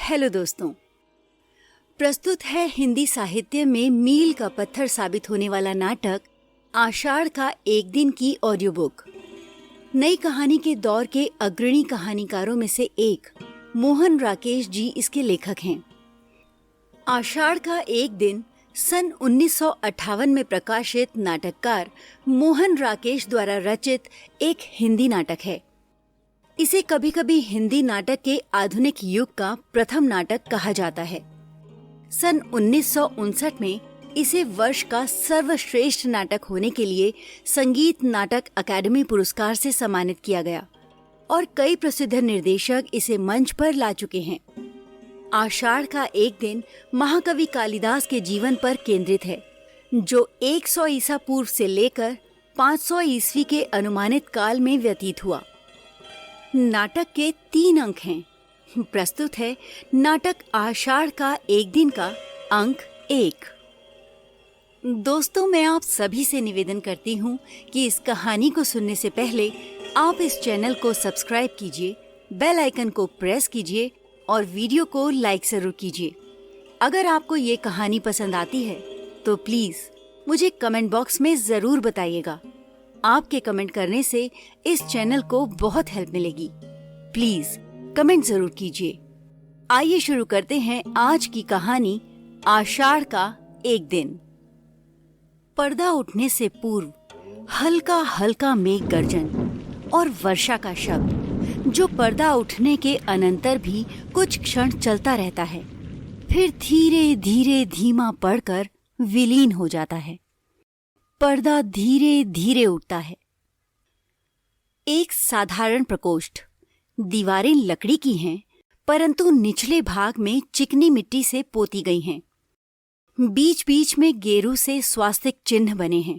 Hello दोस्तों, प्रस्तुत है हिंदी साहित्य में मील का पत्थर साबित होने वाला नाटक आषाढ़ का एक दिन की ऑडियो बुक। नई कहानी के दौर के अग्रणी कहानीकारों में से एक मोहन राकेश जी इसके लेखक हैं। आषाढ़ का एक दिन सन 1958 में प्रकाशित नाटककार मोहन राकेश द्वारा रचित एक हिंदी नाटक है। इसे कभी कभी हिंदी नाटक के आधुनिक युग का प्रथम नाटक कहा जाता है। सन 1959 में इसे वर्ष का सर्वश्रेष्ठ नाटक होने के लिए संगीत नाटक अकादमी पुरस्कार से सम्मानित किया गया और कई प्रसिद्ध निर्देशक इसे मंच पर ला चुके हैं। आषाढ़ का एक दिन महाकवि कालिदास के जीवन पर केंद्रित है, जो 100 ईसा पूर्व से लेकर 500 ईस्वी के अनुमानित काल में व्यतीत हुआ। नाटक के 3 अंक हैं। प्रस्तुत है नाटक आषाढ़ का एक दिन का अंक 1। दोस्तों, मैं आप सभी से निवेदन करती हूँ कि इस कहानी को सुनने से पहले आप इस चैनल को सब्सक्राइब कीजिए, बेल आइकन को प्रेस कीजिए और वीडियो को लाइक जरूर कीजिए। अगर आपको ये कहानी पसंद आती है तो प्लीज मुझे कमेंट बॉक्स में जरूर बताइएगा। आपके कमेंट करने से इस चैनल को बहुत हेल्प मिलेगी। प्लीज कमेंट जरूर कीजिए। आइए शुरू करते हैं आज की कहानी आषाढ़ का एक दिन। पर्दा उठने से पूर्व हल्का हल्का मेघ गर्जन और वर्षा का शब्द, जो पर्दा उठने के अनंतर भी कुछ क्षण चलता रहता है, फिर धीरे धीरे धीमा पड़कर विलीन हो जाता है। पर्दा धीरे धीरे उठता है। एक साधारण प्रकोष्ठ। दीवारें लकड़ी की हैं, परंतु निचले भाग में चिकनी मिट्टी से पोती गई हैं। बीच बीच में गेरू से स्वास्तिक चिन्ह बने हैं।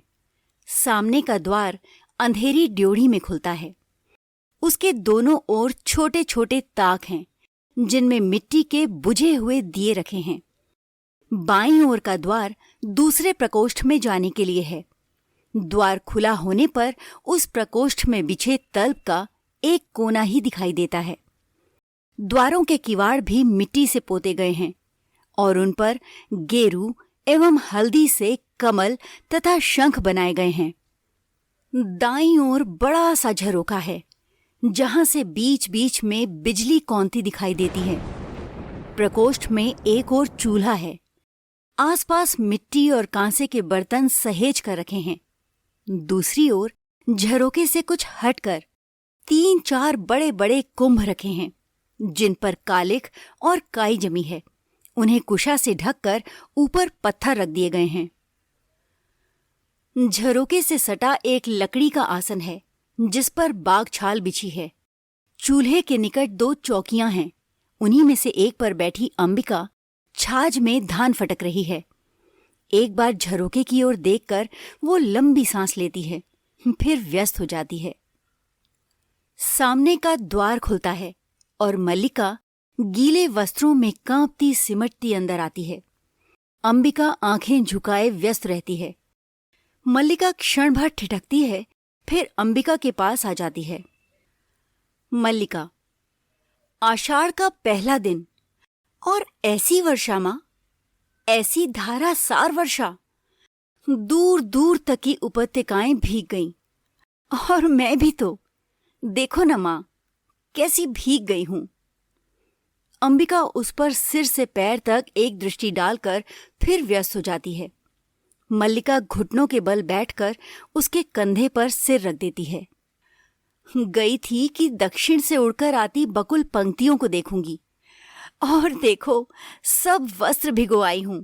सामने का द्वार अंधेरी ड्योढ़ी में खुलता है। उसके दोनों ओर छोटे छोटे ताक हैं, जिनमें मिट्टी के बुझे हुए दिए रखे हैं। बाईं ओर का द्वार दूसरे प्रकोष्ठ में जाने के लिए है। द्वार खुला होने पर उस प्रकोष्ठ में बिछे तल्प का एक कोना ही दिखाई देता है। द्वारों के किवाड़ भी मिट्टी से पोते गए हैं और उन पर गेरू एवं हल्दी से कमल तथा शंख बनाए गए हैं। दाईं ओर बड़ा सा झरोखा है, जहां से बीच बीच में बिजली कौंती दिखाई देती है। प्रकोष्ठ में एक ओर चूल्हा है। आसपास मिट्टी और कांसे के बर्तन सहेज कर रखे हैं। दूसरी ओर झरोके से कुछ हटकर 3-4 बड़े बड़े कुंभ रखे हैं, जिन पर कालिख और काई जमी है। उन्हें कुशा से ढककर ऊपर पत्थर रख दिए गए हैं। झरोके से सटा एक लकड़ी का आसन है, जिस पर बाग छाल बिछी है। चूल्हे के निकट 2 चौकियां हैं। उन्हीं में से एक पर बैठी अंबिका छाछ में धान फटक रही है। एक बार झरोके की ओर देखकर वो लंबी सांस लेती है, फिर व्यस्त हो जाती है। सामने का द्वार खुलता है और मल्लिका गीले वस्त्रों में कांपती सिमटती अंदर आती है। अंबिका आंखें झुकाए व्यस्त रहती है। मल्लिका क्षण भर ठिठकती है, फिर अंबिका के पास आ जाती है। मल्लिका, आषाढ़ का पहला दिन और ऐसी वर्षा माँ, ऐसी धारासार वर्षा। दूर दूर तक की उपत्यकाएं भीग गईं। और मैं भी तो, देखो न माँ, कैसी भीग गई हूं। अंबिका उस पर सिर से पैर तक एक दृष्टि डालकर फिर व्यस्त हो जाती है। मल्लिका घुटनों के बल बैठकर उसके कंधे पर सिर रख देती है। गई थी कि दक्षिण से उड़कर आती बकुल पंक्तियों को देखूंगी, और देखो सब वस्त्र भिगो आई हूं।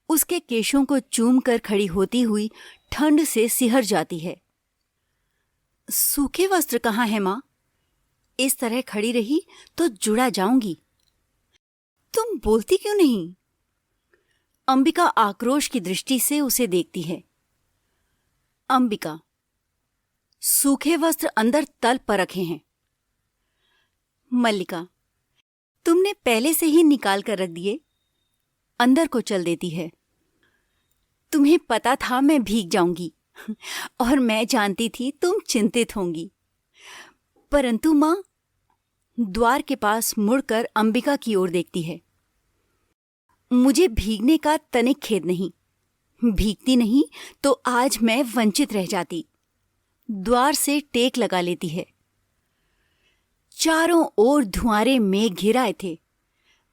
उसके केशों को चूम कर खड़ी होती हुई ठंड से सिहर जाती है। सूखे वस्त्र कहाँ है माँ? इस तरह खड़ी रही तो जुड़ा जाऊंगी। तुम बोलती क्यों नहीं? अंबिका आक्रोश की दृष्टि से उसे देखती है। अंबिका, सूखे वस्त्र अंदर तल पर रखे हैं। मल्लिका, तुमने पहले से ही निकाल कर रख दिए। अंदर को चल देती है। तुम्हें पता था मैं भीग जाऊंगी और मैं जानती थी तुम चिंतित होंगी, परंतु माँ, द्वार के पास मुड़कर अंबिका की ओर देखती है। मुझे भीगने का तनिक खेद नहीं, भीगती नहीं तो आज मैं वंचित रह जाती। द्वार से टेक लगा लेती है। चारों ओर धुआंरे मेघ घिराए थे।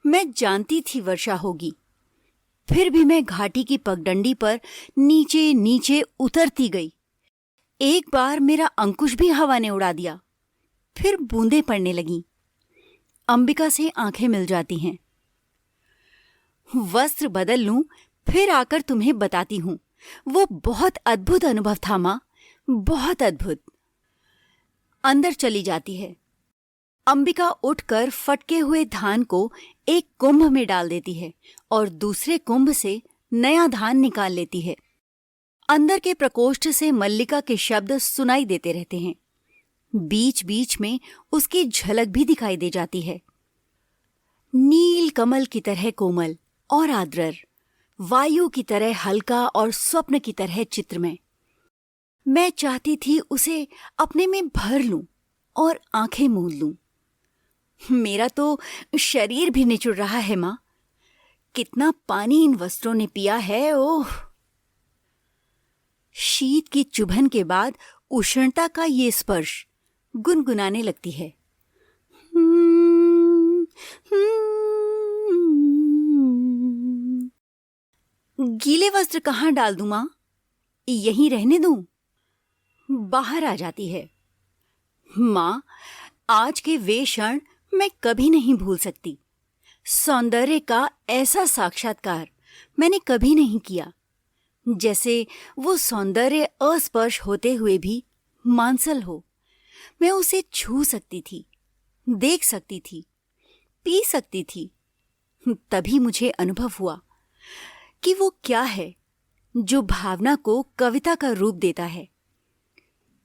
मैं जानती थी वर्षा होगी, फिर भी मैं घाटी की पगडंडी पर नीचे नीचे उतरती गई। एक बार मेरा अंकुश भी हवा ने उड़ा दिया, फिर बूंदें पड़ने लगीं। अंबिका से आंखें मिल जाती हैं। वस्त्र बदल लूं, फिर आकर तुम्हें बताती हूं। वो बहुत अद्भुत अनुभव था मां, बहुत अद्भुत। अंदर चली जाती है। अंबिका उठकर फटके हुए धान को एक कुंभ में डाल देती है और दूसरे कुंभ से नया धान निकाल लेती है। अंदर के प्रकोष्ठ से मल्लिका के शब्द सुनाई देते रहते हैं। बीच बीच में उसकी झलक भी दिखाई दे जाती है। नील कमल की तरह कोमल और आर्द्र, वायु की तरह हल्का और स्वप्न की तरह चित्रमय। मैं चाहती थी उसे अपने में भर लूं और आंखें मूंद लूं। मेरा तो शरीर भी निचुड़ रहा है मां। कितना पानी इन वस्त्रों ने पिया है, ओह! शीत की चुभन के बाद उष्णता का ये स्पर्श गुनगुनाने लगती है। गीले वस्त्र कहाँ डाल दूं मां? यहीं रहने दूं? बाहर आ जाती है। मां, आज के वे क्षण मैं कभी नहीं भूल सकती। सौंदर्य का ऐसा साक्षात्कार मैंने कभी नहीं किया, जैसे वो सौंदर्य अस्पर्श होते हुए भी मांसल हो। मैं उसे छू सकती थी, देख सकती थी, पी सकती थी। तभी मुझे अनुभव हुआ कि वो क्या है जो भावना को कविता का रूप देता है।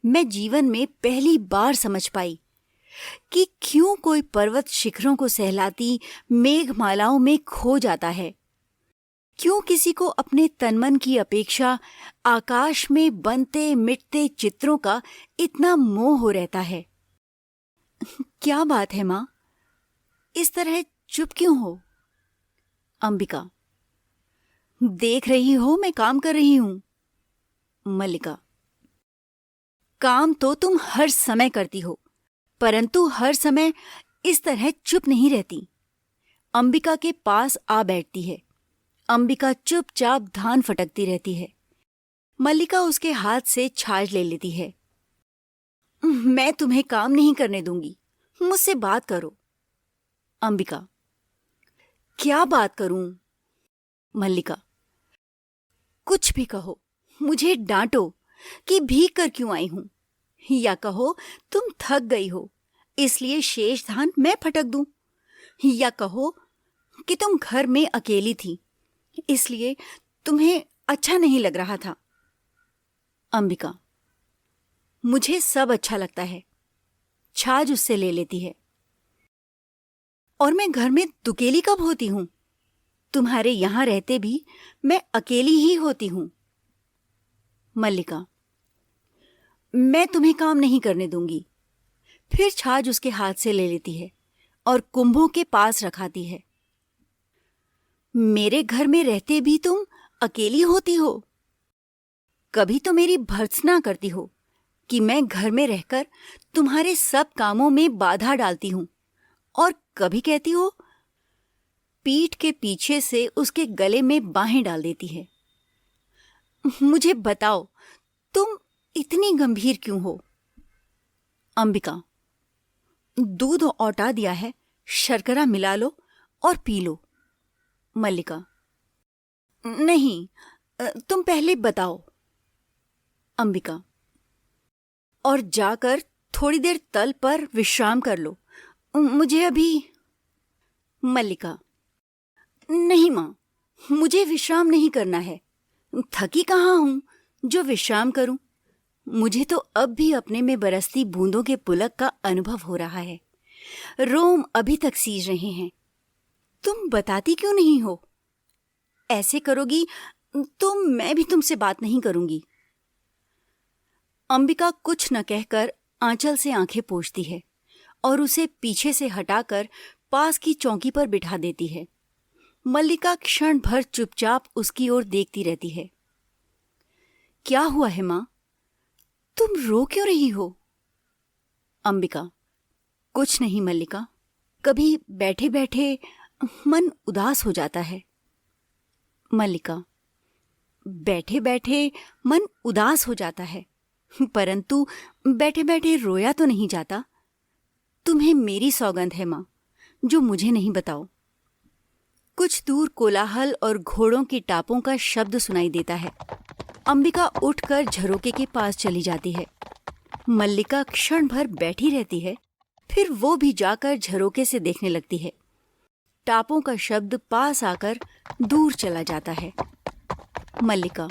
मैं जीवन में पहली बार समझ पाई कि क्यों कोई पर्वत शिखरों को सहलाती मेघमालाओं में खो जाता है, क्यों किसी को अपने तनमन की अपेक्षा आकाश में बनते मिटते चित्रों का इतना मोह हो रहता है। क्या बात है मां, इस तरह चुप क्यों हो? अंबिका, देख रही हो मैं काम कर रही हूं। मल्लिका, काम तो तुम हर समय करती हो, परंतु हर समय इस तरह चुप नहीं रहती। अंबिका के पास आ बैठती है। अंबिका चुपचाप धान फटकती रहती है। मल्लिका उसके हाथ से छाछ ले लेती है। मैं तुम्हें काम नहीं करने दूंगी, मुझसे बात करो। अंबिका, क्या बात करूं? मल्लिका, कुछ भी कहो, मुझे डांटो कि भीग कर क्यों आई हूं, या कहो तुम थक गई हो इसलिए शेष धान मैं फटक दूं, या कहो कि तुम घर में अकेली थी इसलिए तुम्हें अच्छा नहीं लग रहा था। अंबिका, मुझे सब अच्छा लगता है। छाछ उससे ले लेती है। और मैं घर में दुकेली कब होती हूं? तुम्हारे यहां रहते भी मैं अकेली ही होती हूं। मल्लिका, मैं तुम्हें काम नहीं करने दूंगी। फिर छाछ उसके हाथ से ले लेती है और कुंभों के पास रखाती है। मेरे घर में रहते भी तुम अकेली होती हो। कभी तो मेरी भर्त्सना करती हो कि मैं घर में रहकर तुम्हारे सब कामों में बाधा डालती हूं, और कभी कहती हो, पीठ के पीछे से उसके गले में बाहें डाल देती है। मुझे बताओ, तुम इतनी गंभीर क्यों हो? अंबिका, दूध औटा दिया है, शर्करा मिला लो और पी लो। मल्लिका, नहीं, तुम पहले बताओ। अंबिका, और जाकर थोड़ी देर तल पर विश्राम कर लो, मुझे अभी। मल्लिका, नहीं मां, मुझे विश्राम नहीं करना है। थकी कहाँ हूं जो विश्राम करूं? मुझे तो अब भी अपने में बरसती बूंदों के पुलक का अनुभव हो रहा है। रोम अभी तक सीज रहे हैं। तुम बताती क्यों नहीं हो? ऐसे करोगी तो मैं भी तुमसे बात नहीं करूंगी। अंबिका कुछ न कहकर आंचल से आंखें पोंछती है और उसे पीछे से हटाकर पास की चौकी पर बिठा देती है। मल्लिका क्षण भर चुपचाप उसकी ओर देखती रहती है। क्या हुआ है माँ? तुम रो क्यों रही हो? अंबिका, कुछ नहीं मल्लिका, कभी बैठे बैठे मन उदास हो जाता है। मल्लिका, बैठे बैठे मन उदास हो जाता है, परंतु बैठे बैठे रोया तो नहीं जाता। तुम्हें मेरी सौगंध है माँ, जो मुझे नहीं बताओ। कुछ दूर कोलाहल और घोड़ों की टापों का शब्द सुनाई देता है। अंबिका उठकर झरोके के पास चली जाती है। मल्लिका क्षण भर बैठी रहती है, फिर वो भी जाकर झरोके से देखने लगती है। टापों का शब्द पास आकर दूर चला जाता है। मल्लिका,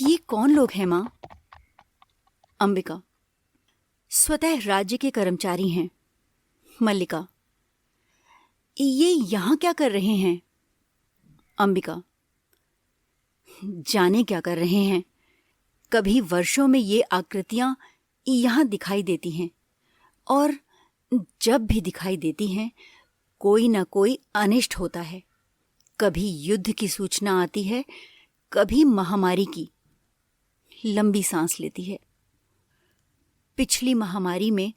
ये कौन लोग हैं माँ? अंबिका, स्वतः राज्य के कर्मचारी हैं। मल्लिका, ये यहाँ क्या कर रहे हैं? अंबिका, जाने क्या कर रहे हैं। कभी वर्षों में ये आकृतियां यहाँ दिखाई देती हैं, और जब भी दिखाई देती हैं कोई न कोई अनिष्ट होता है। कभी युद्ध की सूचना आती है, कभी महामारी की। लंबी सांस लेती है। पिछली महामारी में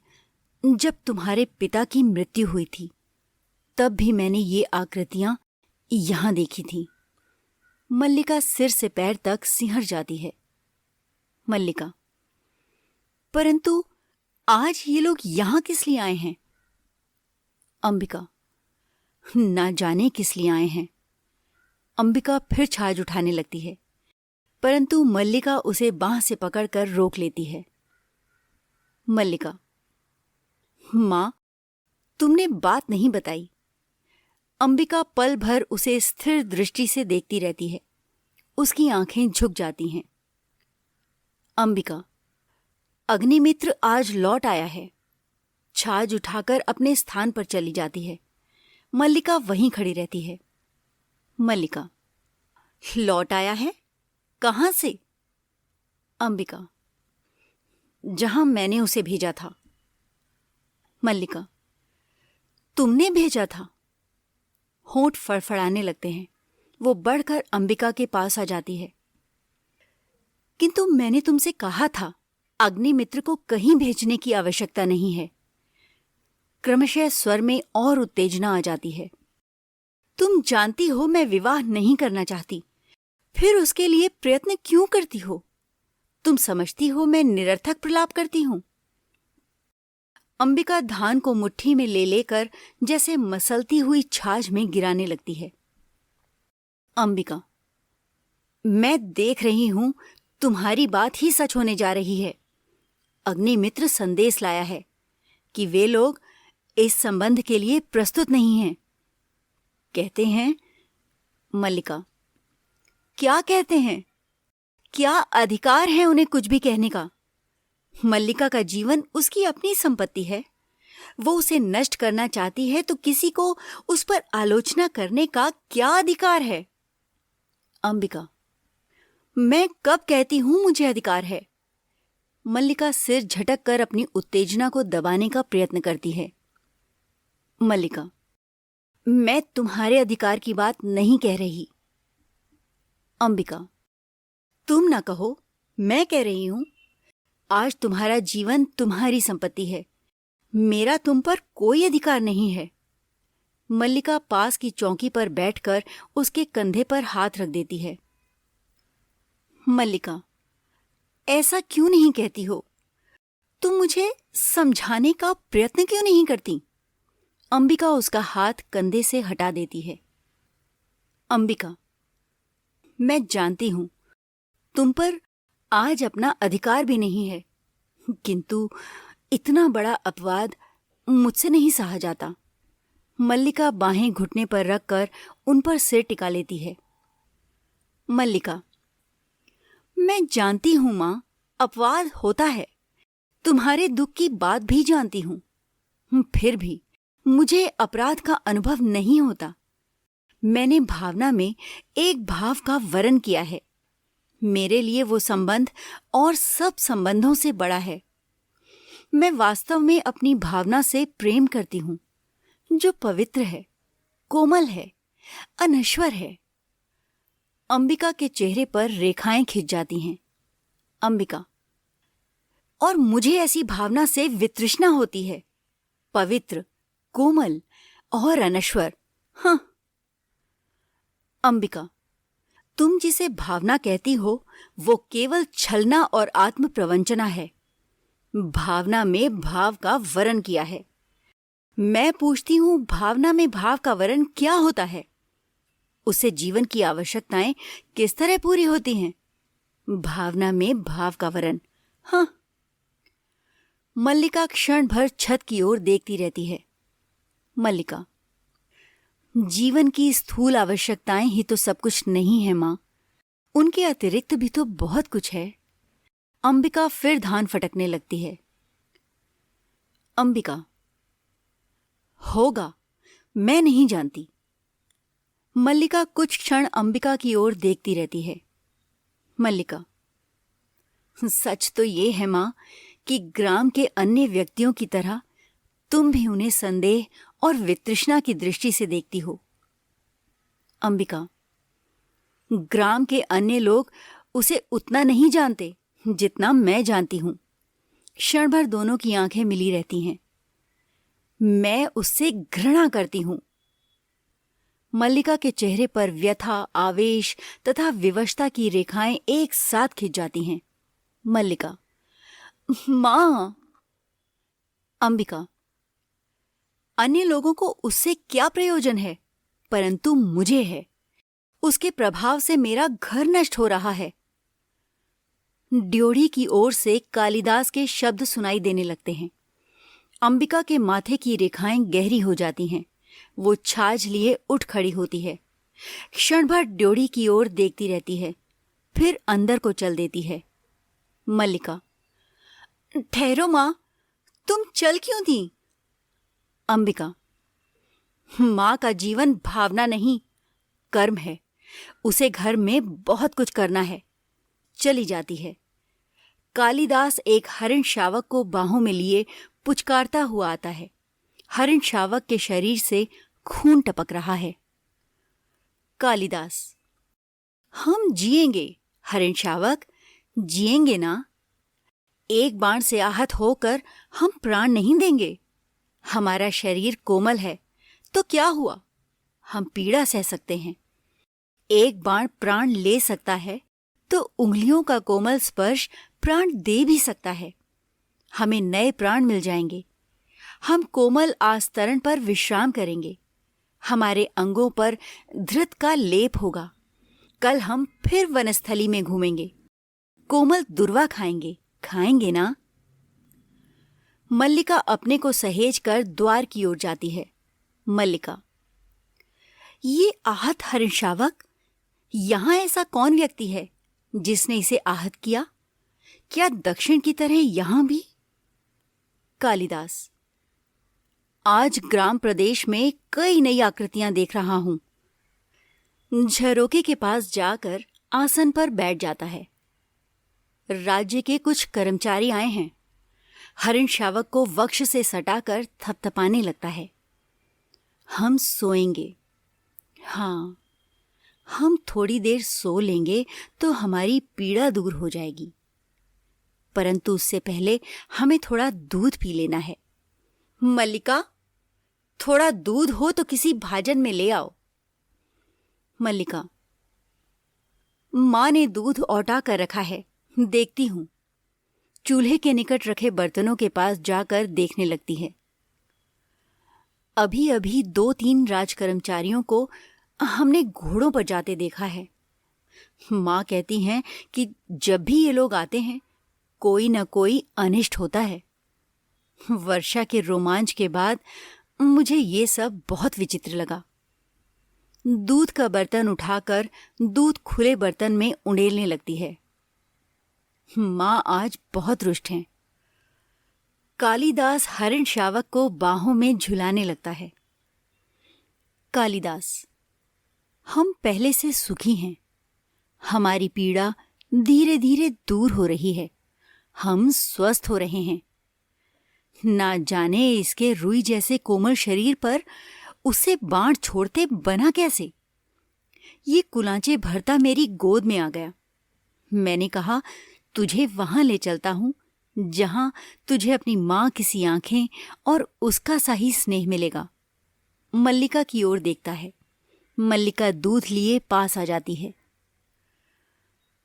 जब तुम्हारे पिता की मृत्यु हुई थी, तब भी मैंने ये आकृतियां यहां देखी थीं। मल्लिका सिर से पैर तक सिहर जाती है। मल्लिका, परंतु आज ये लोग यहां किस लिए आए हैं? अंबिका, ना जाने किस लिए आए हैं। अंबिका फिर छाछ उठाने लगती है, परंतु मल्लिका उसे बांह से पकड़कर रोक लेती है। मल्लिका, मां, तुमने बात नहीं बताई। अंबिका पल भर उसे स्थिर दृष्टि से देखती रहती है। उसकी आंखें झुक जाती हैं। अंबिका, अग्निमित्र आज लौट आया है। छाछ उठाकर अपने स्थान पर चली जाती है। मल्लिका वहीं खड़ी रहती है। मल्लिका, लौट आया है? कहां से? अंबिका, जहां मैंने उसे भेजा था। मल्लिका, तुमने भेजा था? होंठ फड़फड़ाने लगते हैं। वो बढ़कर अंबिका के पास आ जाती है। किंतु मैंने तुमसे कहा था, अग्निमित्र को कहीं भेजने की आवश्यकता नहीं है। क्रमशः स्वर में और उत्तेजना आ जाती है। तुम जानती हो मैं विवाह नहीं करना चाहती, फिर उसके लिए प्रयत्न क्यों करती हो? तुम समझती हो मैं निरर्थक प्रलाप करती हूं। अंबिका धान को मुट्ठी में ले लेकर जैसे मसलती हुई छाछ में गिराने लगती है। अंबिका, मैं देख रही हूं तुम्हारी बात ही सच होने जा रही है। अग्निमित्र संदेश लाया है कि वे लोग इस संबंध के लिए प्रस्तुत नहीं हैं। कहते हैं। मल्लिका, क्या कहते हैं? क्या अधिकार है उन्हें कुछ भी कहने का? मल्लिका का जीवन उसकी अपनी संपत्ति है। वो उसे नष्ट करना चाहती है तो किसी को उस पर आलोचना करने का क्या अधिकार है? अंबिका, मैं कब कहती हूं मुझे अधिकार है? मल्लिका सिर झटक कर अपनी उत्तेजना को दबाने का प्रयत्न करती है। मल्लिका, मैं तुम्हारे अधिकार की बात नहीं कह रही। अंबिका, तुम ना कहो, मैं कह रही हूं। आज तुम्हारा जीवन तुम्हारी संपत्ति है। मेरा तुम पर कोई अधिकार नहीं है। मल्लिका पास की चौकी पर बैठकर उसके कंधे पर हाथ रख देती है। मल्लिका, ऐसा क्यों नहीं कहती हो? तुम मुझे समझाने का प्रयत्न क्यों नहीं करती? अंबिका उसका हाथ कंधे से हटा देती है। अंबिका, मैं जानती हूं तुम पर आज अपना अधिकार भी नहीं है, किंतु इतना बड़ा अपवाद मुझसे नहीं सहा जाता। मल्लिका बाहें घुटने पर रखकर उन पर सिर टिका लेती है। मल्लिका, मैं जानती हूं मां, अपवाद होता है। तुम्हारे दुख की बात भी जानती हूं, फिर भी मुझे अपराध का अनुभव नहीं होता। मैंने भावना में एक भाव का वरण किया है। मेरे लिए वो संबंध और सब संबंधों से बड़ा है। मैं वास्तव में अपनी भावना से प्रेम करती हूँ, जो पवित्र है, कोमल है, अनश्वर है। अंबिका के चेहरे पर रेखाएं खिंच जाती हैं। अंबिका, और मुझे ऐसी भावना से वितृष्णा होती है, पवित्र, कोमल और अनश्वर। हाँ। अंबिका, तुम जिसे भावना कहती हो वो केवल छलना और आत्म प्रवंचना है। भावना में भाव का वरण किया है। मैं पूछती हूं, भावना में भाव का वरण क्या होता है? उससे जीवन की आवश्यकताएं किस तरह पूरी होती हैं? भावना में भाव का वरण। हाँ। मल्लिका क्षण भर छत की ओर देखती रहती है। मल्लिका, जीवन की स्थूल आवश्यकताएं ही तो सब कुछ नहीं है मां, उनके अतिरिक्त भी तो बहुत कुछ है। अंबिका फिर धान फटकने लगती है। अंबिका, होगा, मैं नहीं जानती। मल्लिका कुछ क्षण अंबिका की ओर देखती रहती है। मल्लिका, सच तो ये है मां कि ग्राम के अन्य व्यक्तियों की तरह तुम भी उन्हें संदेह और वितृष्णा की दृष्टि से देखती हो। अंबिका, ग्राम के अन्य लोग उसे उतना नहीं जानते जितना मैं जानती हूं। क्षण भर दोनों की आंखें मिली रहती हैं। मैं उससे घृणा करती हूं। मल्लिका के चेहरे पर व्यथा, आवेश तथा विवशता की रेखाएं एक साथ खिंच जाती हैं। मल्लिका, मां। अंबिका, अन्य लोगों को उससे क्या प्रयोजन है, परंतु मुझे है। उसके प्रभाव से मेरा घर नष्ट हो रहा है। ड्योढ़ी की ओर से कालिदास के शब्द सुनाई देने लगते हैं। अंबिका के माथे की रेखाएं गहरी हो जाती हैं। वो छाछ लिए उठ खड़ी होती है। क्षण भर ड्योढ़ी की ओर देखती रहती है, फिर अंदर को चल देती है। मल्लिका, ठहरो मां, तुम चल क्यों दी? अंबिका, मां का जीवन भावना नहीं, कर्म है। उसे घर में बहुत कुछ करना है। चली जाती है। कालिदास एक हरिण शावक को बाहों में लिए पुचकारता हुआ आता है। हरिण शावक के शरीर से खून टपक रहा है। कालिदास, हम जिएंगे हरिण शावक, जिएंगे ना। एक बाण से आहत होकर हम प्राण नहीं देंगे। हमारा शरीर कोमल है तो क्या हुआ, हम पीड़ा सह सकते हैं। एक बाण प्राण ले सकता है तो उंगलियों का कोमल स्पर्श प्राण दे भी सकता है। हमें नए प्राण मिल जाएंगे। हम कोमल आस्तरण पर विश्राम करेंगे। हमारे अंगों पर धृत का लेप होगा। कल हम फिर वनस्थली में घूमेंगे। कोमल दुर्वा खाएंगे, खाएंगे ना। मल्लिका अपने को सहेज कर द्वार की ओर जाती है। मल्लिका, ये आहत हरिण शावक, यहां ऐसा कौन व्यक्ति है जिसने इसे आहत किया? क्या दक्षिण की तरह यहां भी? कालिदास, आज ग्राम प्रदेश में कई नई आकृतियां देख रहा हूं। झरोके के पास जाकर आसन पर बैठ जाता है। राज्य के कुछ कर्मचारी आए हैं। हरिण शावक को वक्ष से सटाकर थपथपाने लगता है। हम सोएंगे। हाँ, हम थोड़ी देर सो लेंगे तो हमारी पीड़ा दूर हो जाएगी, परंतु उससे पहले हमें थोड़ा दूध पी लेना है। मल्लिका, थोड़ा दूध हो तो किसी भाजन में ले आओ। मल्लिका, मां ने दूध औटा कर रखा है, देखती हूं। चूल्हे के निकट रखे बर्तनों के पास जाकर देखने लगती है। अभी अभी 2-3 राजकर्मचारियों को हमने घोड़ों पर जाते देखा है। मां कहती हैं कि जब भी ये लोग आते हैं कोई न कोई अनिष्ट होता है। वर्षा के रोमांच के बाद मुझे ये सब बहुत विचित्र लगा। दूध का बर्तन उठाकर दूध खुले बर्तन में उंडेलने लगती है। मां आज बहुत रुष्ट हैं। कालिदास हरिण शावक को बाहों में झुलाने लगता है। कालिदास, हम पहले से सुखी हैं। हमारी पीड़ा धीरे धीरे दूर हो रही है। हम स्वस्थ हो रहे हैं। ना जाने इसके रुई जैसे कोमल शरीर पर उसे बाण छोड़ते बना कैसे। ये कुलांचे भरता मेरी गोद में आ गया। मैंने कहा, तुझे वहां ले चलता हूं जहां तुझे अपनी मां की सी आंखें और उसका सा ही स्नेह मिलेगा। मल्लिका की ओर देखता है। मल्लिका दूध लिए पास आ जाती है।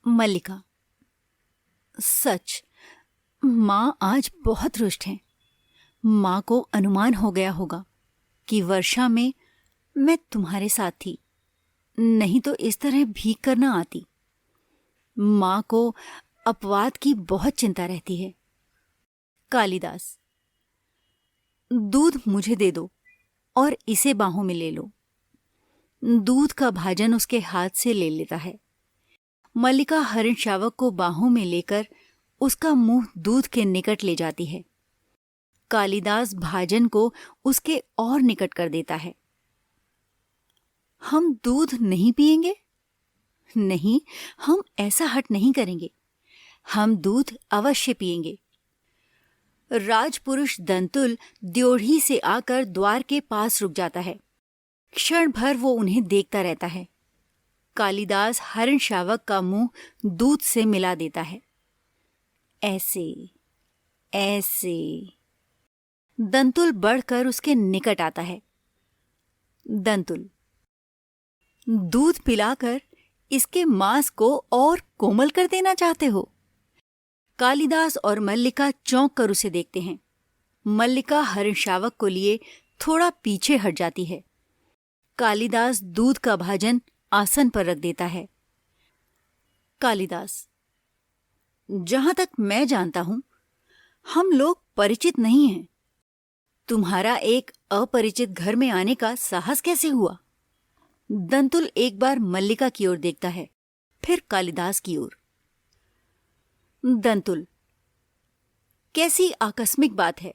मल्लिका, सच, मां आज बहुत रुष्ट हैं। मां को अनुमान हो गया होगा कि वर्षा में मैं तुम्हारे साथ थी, नहीं तो इस तरह भीग कर न आती। मां को अपवाद की बहुत चिंता रहती है। कालिदास, दूध मुझे दे दो और इसे बाहों में ले लो। दूध का भाजन उसके हाथ से ले लेता है। मल्लिका हरिण शावक को बाहों में लेकर उसका मुंह दूध के निकट ले जाती है। कालिदास भाजन को उसके और निकट कर देता है। हम दूध नहीं पिएंगे? नहीं, हम ऐसा हट नहीं करेंगे। हम दूध अवश्य पिएंगे। राजपुरुष दंतुल द्योढ़ी से आकर द्वार के पास रुक जाता है। क्षण भर वो उन्हें देखता रहता है। कालिदास हरिण शावक का मुंह दूध से मिला देता है। ऐसे ऐसे। दंतुल बढ़कर उसके निकट आता है। दंतुल, दूध पिलाकर इसके मांस को और कोमल कर देना चाहते हो? कालिदास और मल्लिका चौंक कर उसे देखते हैं। मल्लिका हरिण शावक को लिए थोड़ा पीछे हट जाती है। कालिदास दूध का भाजन आसन पर रख देता है। कालिदास, जहां तक मैं जानता हूं, हम लोग परिचित नहीं हैं। तुम्हारा एक अपरिचित घर में आने का साहस कैसे हुआ? दंतुल एक बार मल्लिका की ओर देखता है, फिर कालिदास की ओर। दंतुल, कैसी आकस्मिक बात है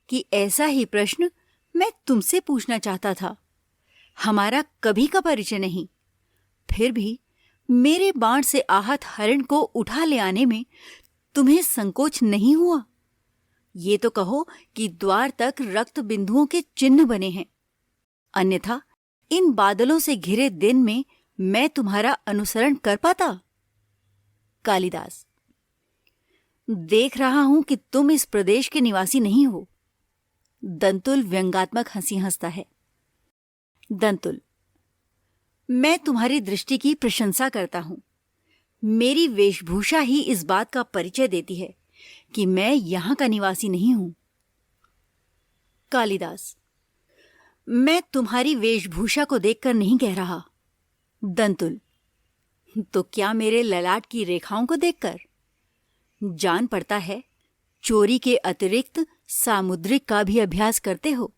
कि ऐसा ही प्रश्न मैं तुमसे पूछना चाहता था। हमारा कभी का परिचय नहीं, फिर भी मेरे बाण से आहत हरिण को उठा ले आने में तुम्हें संकोच नहीं हुआ? ये तो कहो कि द्वार तक रक्त बिंदुओं के चिन्ह बने हैं, अन्यथा इन बादलों से घिरे दिन में मैं तुम्हारा अनुसरण कर पाता? कालिदास, देख रहा हूं कि तुम इस प्रदेश के निवासी नहीं हो। दंतुल व्यंग्यात्मक हंसी हंसता है। दंतुल, मैं तुम्हारी दृष्टि की प्रशंसा करता हूं। मेरी वेशभूषा ही इस बात का परिचय देती है कि मैं यहां का निवासी नहीं हूं। कालिदास, मैं तुम्हारी वेशभूषा को देखकर नहीं कह रहा। दंतुल, तो क्या मेरे ललाट की रेखाओं को देखकर? जान पड़ता है चोरी के अतिरिक्त सामुद्रिक का भी अभ्यास करते हो।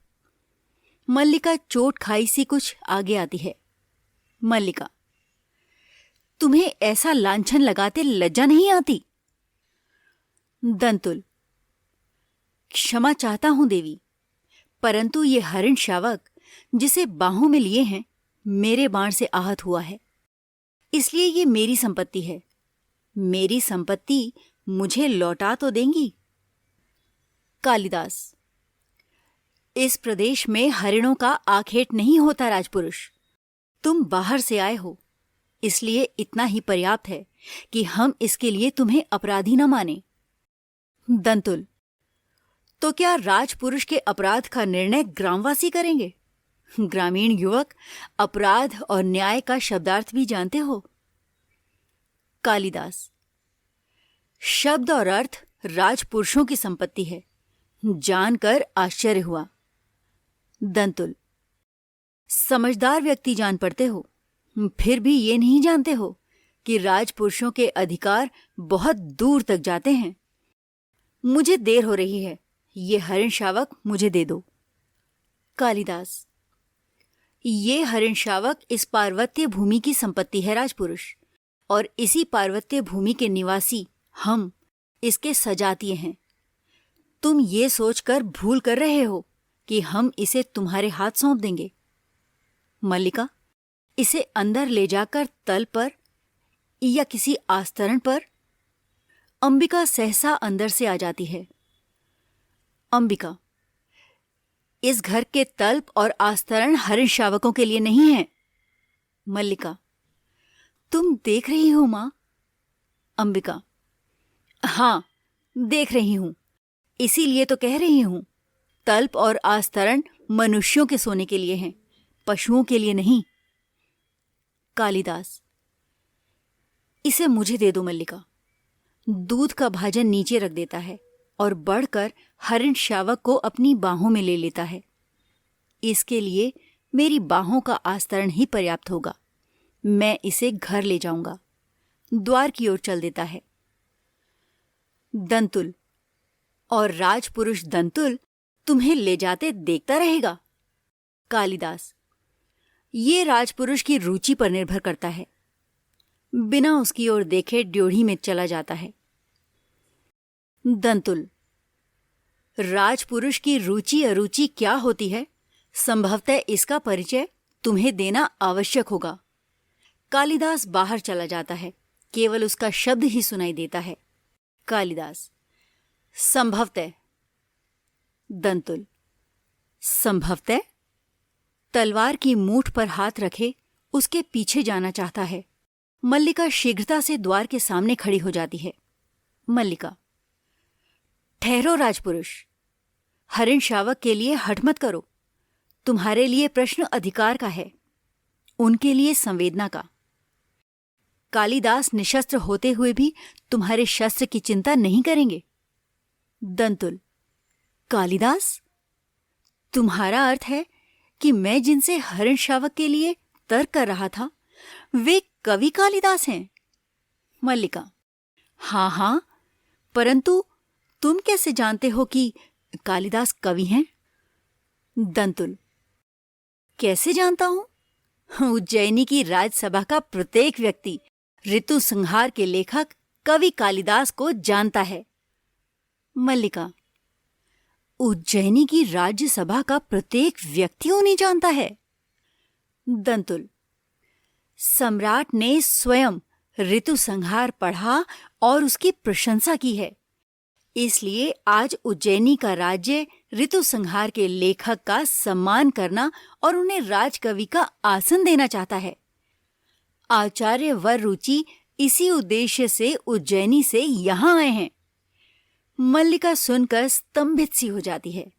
मल्लिका चोट खाई सी कुछ आगे आती है। मल्लिका, तुम्हें ऐसा लांछन लगाते लज्जा नहीं आती? दंतुल, क्षमा चाहता हूं देवी, परंतु ये हरिण शावक जिसे बाहों में लिए हैं मेरे बाण से आहत हुआ है, इसलिए ये मेरी संपत्ति है। मेरी संपत्ति मुझे लौटा तो देंगी? कालिदास, इस प्रदेश में हरिणों का आखेट नहीं होता राजपुरुष। तुम बाहर से आए हो, इसलिए इतना ही पर्याप्त है कि हम इसके लिए तुम्हें अपराधी न माने। दंतुल, तो क्या राजपुरुष के अपराध का निर्णय ग्रामवासी करेंगे? ग्रामीण युवक अपराध और न्याय का शब्दार्थ भी जानते हो। कालिदास, शब्द और अर्थ राजपुरुषों की संपत्ति है, जानकर आश्चर्य हुआ। दंतुल, समझदार व्यक्ति जान पड़ते हो, फिर भी ये नहीं जानते हो कि राजपुरुषों के अधिकार बहुत दूर तक जाते हैं। मुझे देर हो रही है, ये हरिण शावक मुझे दे दो। कालिदास, ये हरिण शावक इस पार्वत्य भूमि की संपत्ति है राजपुरुष, और इसी पार्वत्य भूमि के निवासी हम इसके सजातीय हैं। तुम ये सोचकर भूल कर रहे हो कि हम इसे तुम्हारे हाथ सौंप देंगे। मल्लिका, इसे अंदर ले जाकर तल पर या किसी आस्तरण पर। अंबिका सहसा अंदर से आ जाती है। अंबिका, इस घर के तल्प और आस्तरण हरिण शावकों के लिए नहीं है। मल्लिका, तुम देख रही हो माँ? अंबिका, हाँ देख रही हूं, इसीलिए तो कह रही हूं, तल्प और आस्तरण मनुष्यों के सोने के लिए हैं, पशुओं के लिए नहीं। कालिदास, इसे मुझे दे दो मल्लिका। दूध का भाजन नीचे रख देता है और बढ़कर हरिण शावक को अपनी बाहों में ले लेता है। इसके लिए मेरी बाहों का आस्तरण ही पर्याप्त होगा। मैं इसे घर ले जाऊंगा। द्वार की ओर चल देता है। दंतुल, और राजपुरुष दंतुल तुम्हें ले जाते देखता रहेगा। कालिदास, ये राजपुरुष की रुचि पर निर्भर करता है। बिना उसकी ओर देखे ड्योढ़ी में चला जाता है। दंतुल, राजपुरुष की रुचि अरुचि क्या होती है, संभवतः इसका परिचय तुम्हें देना आवश्यक होगा। कालिदास बाहर चला जाता है, केवल उसका शब्द ही सुनाई देता है। कालिदास, संभवतः। दंतुल, संभवतः? तलवार की मूठ पर हाथ रखे उसके पीछे जाना चाहता है। मल्लिका शीघ्रता से द्वार के सामने खड़ी हो जाती है। मल्लिका, ठहरो राजपुरुष, हरिण शावक के लिए हठ मत करो। तुम्हारे लिए प्रश्न अधिकार का है, उनके लिए संवेदना का। कालिदास निशस्त्र होते हुए भी तुम्हारे शस्त्र की चिंता नहीं करेंगे। दंतुल, कालिदास, तुम्हारा अर्थ है कि मैं जिनसे हरिण शावक के लिए तर्क कर रहा था वे कवि कालिदास हैं? मल्लिका, हाँ हाँ, परंतु तुम कैसे जानते हो कि कालिदास कवि हैं? दंतुल, कैसे जानता हूं? उज्जैनी की राजसभा का प्रत्येक व्यक्ति ऋतु संहार के लेखक कवि कालिदास को जानता है। मल्लिका, उज्जैनी की राज्यसभा का प्रत्येक व्यक्ति उन्हें जानता है? दंतुल, सम्राट ने स्वयं ऋतु संहार पढ़ा और उसकी प्रशंसा की है, इसलिए आज उज्जैनी का राज्य ऋतु संहार के लेखक का सम्मान करना और उन्हें राजकवि का आसन देना चाहता है। आचार्य वर रुचि इसी उद्देश्य से उज्जैनी से यहां आए हैं। मल्लिका सुनकर स्तंभित सी हो जाती है।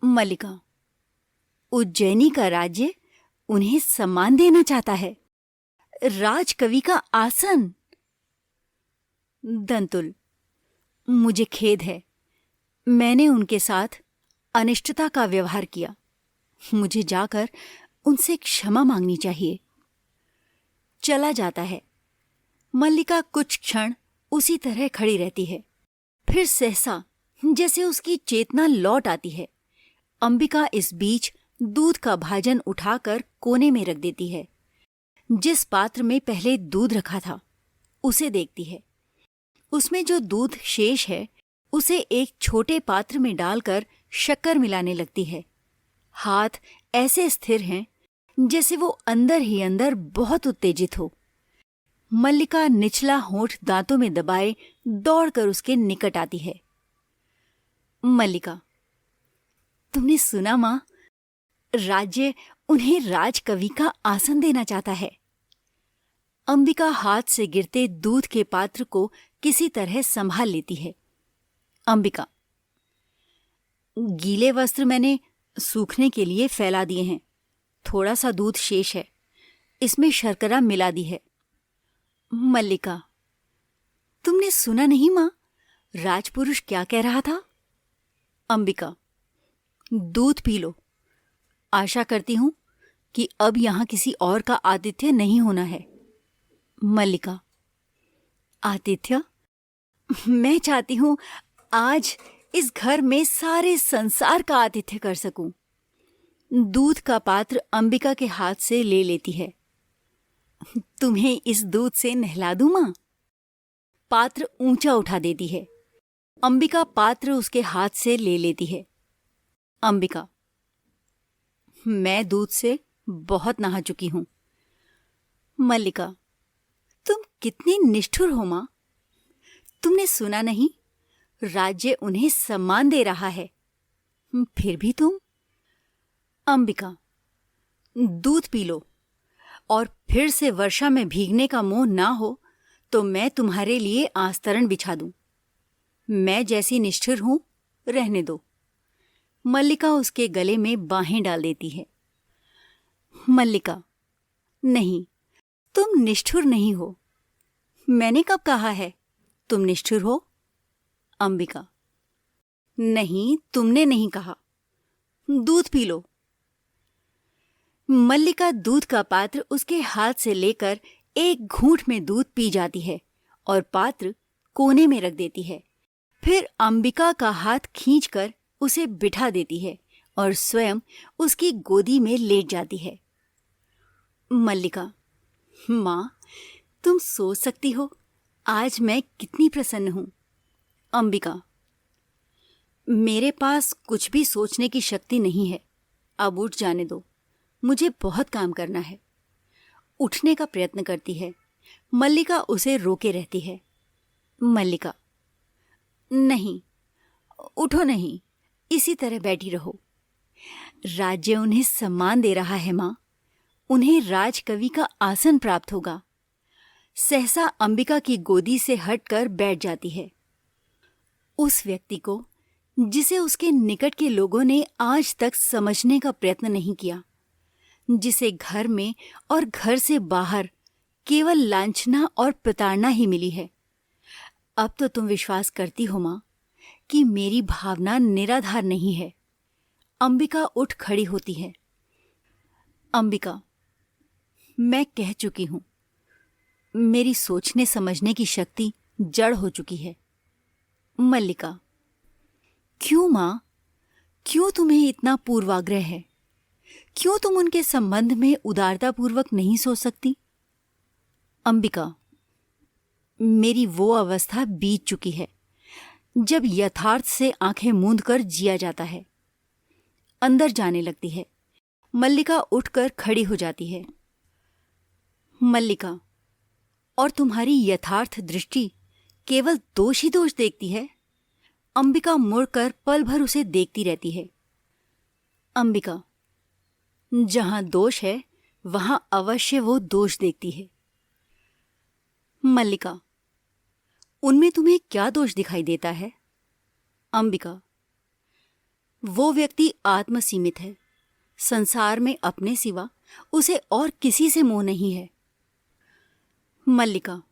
मल्लिका, उज्जैनी का राज्य उन्हें सम्मान देना चाहता है, राजकवि का आसन? दंतुल, मुझे खेद है, मैंने उनके साथ अनिष्टता का व्यवहार किया। मुझे जाकर उनसे क्षमा मांगनी चाहिए। चला जाता है। मल्लिका कुछ क्षण उसी तरह खड़ी रहती है, फिर सहसा जैसे उसकी चेतना लौट आती है। अंबिका इस बीच दूध का भाजन उठाकर कोने में रख देती है। जिस पात्र में पहले दूध रखा था उसे देखती है। उसमें जो दूध शेष है उसे एक छोटे पात्र में डालकर शक्कर मिलाने लगती है। हाथ ऐसे स्थिर हैं जैसे वो अंदर ही अंदर बहुत उत्तेजित हो। मल्लिका निचला होंठ दांतों में दबाए दौड़कर उसके निकट आती है। मल्लिका, तुमने सुना मां? राज्य उन्हें राजकवि का आसन देना चाहता है। अंबिका हाथ से गिरते दूध के पात्र को किसी तरह संभाल लेती है। अंबिका, गीले वस्त्र मैंने सूखने के लिए फैला दिए हैं। थोड़ा सा दूध शेष है, इसमें शर्करा मिला दी है। मल्लिका, तुमने सुना नहीं मां? राजपुरुष क्या कह रहा था? अंबिका, दूध पी लो। आशा करती हूं कि अब यहां किसी और का आतिथ्य नहीं होना है। मल्लिका, आतिथ्य? मैं चाहती हूं आज इस घर में सारे संसार का आतिथ्य कर सकूं। दूध का पात्र अंबिका के हाथ से ले लेती है। तुम्हें इस दूध से नहला दूं मां? पात्र ऊंचा उठा देती है। अंबिका पात्र उसके हाथ से ले लेती है। अंबिका, मैं दूध से बहुत नहा चुकी हूं। मल्लिका, तुम कितनी निष्ठुर हो मां? तुमने सुना नहीं? राज्य उन्हें सम्मान दे रहा है, फिर भी तुम। अंबिका, दूध पी लो, और फिर से वर्षा में भीगने का मोह ना हो तो मैं तुम्हारे लिए आस्तरण बिछा दूं। मैं जैसी निष्ठुर हूं, रहने दो। मल्लिका उसके गले में बाहें डाल देती है। मल्लिका, नहीं, तुम निष्ठुर नहीं हो। मैंने कब कहा है तुम निष्ठुर हो? अंबिका, नहीं, तुमने नहीं कहा। दूध पी लो। मल्लिका दूध का पात्र उसके हाथ से लेकर एक घूंट में दूध पी जाती है और पात्र कोने में रख देती है। फिर अंबिका का हाथ खींचकर उसे बिठा देती है और स्वयं उसकी गोदी में लेट जाती है। मल्लिका, माँ, तुम सोच सकती हो आज मैं कितनी प्रसन्न हूं। अंबिका, मेरे पास कुछ भी सोचने की शक्ति नहीं है। अब उठ जाने दो, मुझे बहुत काम करना है। उठने का प्रयत्न करती है। मल्लिका उसे रोके रहती है। मल्लिका, नहीं, उठो नहीं, इसी तरह बैठी रहो। राज्य उन्हें सम्मान दे रहा है माँ, उन्हें राजकवि का आसन प्राप्त होगा। सहसा अंबिका की गोदी से हटकर बैठ जाती है। उस व्यक्ति को जिसे उसके निकट के लोगों ने आज तक समझने का प्रयत्न नहीं किया, जिसे घर में और घर से बाहर केवल लांछना और प्रताड़ना ही मिली है, अब तो तुम विश्वास करती हो माँ कि मेरी भावना निराधार नहीं है। अंबिका उठ खड़ी होती है। अंबिका, मैं कह चुकी हूं, मेरी सोचने समझने की शक्ति जड़ हो चुकी है। मल्लिका, क्यों माँ, क्यों तुम्हें इतना पूर्वाग्रह है? क्यों तुम उनके संबंध में उदारतापूर्वक नहीं सोच सकती? अंबिका, मेरी वो अवस्था बीत चुकी है जब यथार्थ से आंखें मूंद कर जिया जाता है। अंदर जाने लगती है। मल्लिका उठकर खड़ी हो जाती है। मल्लिका, और तुम्हारी यथार्थ दृष्टि केवल दोष ही दोष देखती है। अंबिका मुड़कर पल भर उसे देखती रहती है। अंबिका, जहां दोष है वहां अवश्य वो दोष देखती है। मल्लिका, उनमें तुम्हें क्या दोष दिखाई देता है? अंबिका, वो व्यक्ति आत्मसीमित है। संसार में अपने सिवा उसे और किसी से मोह नहीं है। मल्लिका,